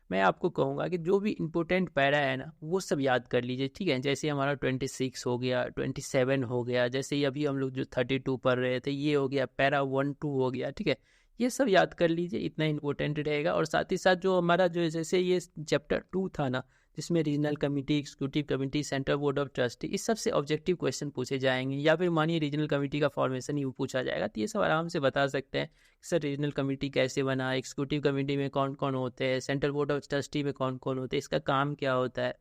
मैं आपको कहूँगा कि जो भी इम्पोर्टेंट पैरा है ना वो सब याद कर लीजिए, ठीक है। जैसे हमारा 26 हो गया, 27 हो गया, जैसे ही अभी हम लोग जो 32 पढ़ रहे थे ये हो गया, पैरा 1-2 हो गया, ठीक है। ये सब याद कर लीजिए, इतना इम्पोर्टेंट रहेगा। और साथ ही साथ जो हमारा जो जैसे ये चैप्टर 2 था ना, जिसमें regional committee, executive committee, central board of trustee, इस सब से ऑब्जेक्टिव क्वेश्चन पूछे जाएंगे। या फिर मानिए रीजनल कमेटी का फॉर्मेशन ही पूछा जाएगा, तो ये सब आराम से बता सकते हैं सर रीजनल कमेटी कैसे बना, एग्जीक्यूटिव कमेटी में कौन कौन होते हैं, सेंट्रल बोर्ड ऑफ ट्रस्टी में कौन कौन होते हैं, इसका काम क्या होता है,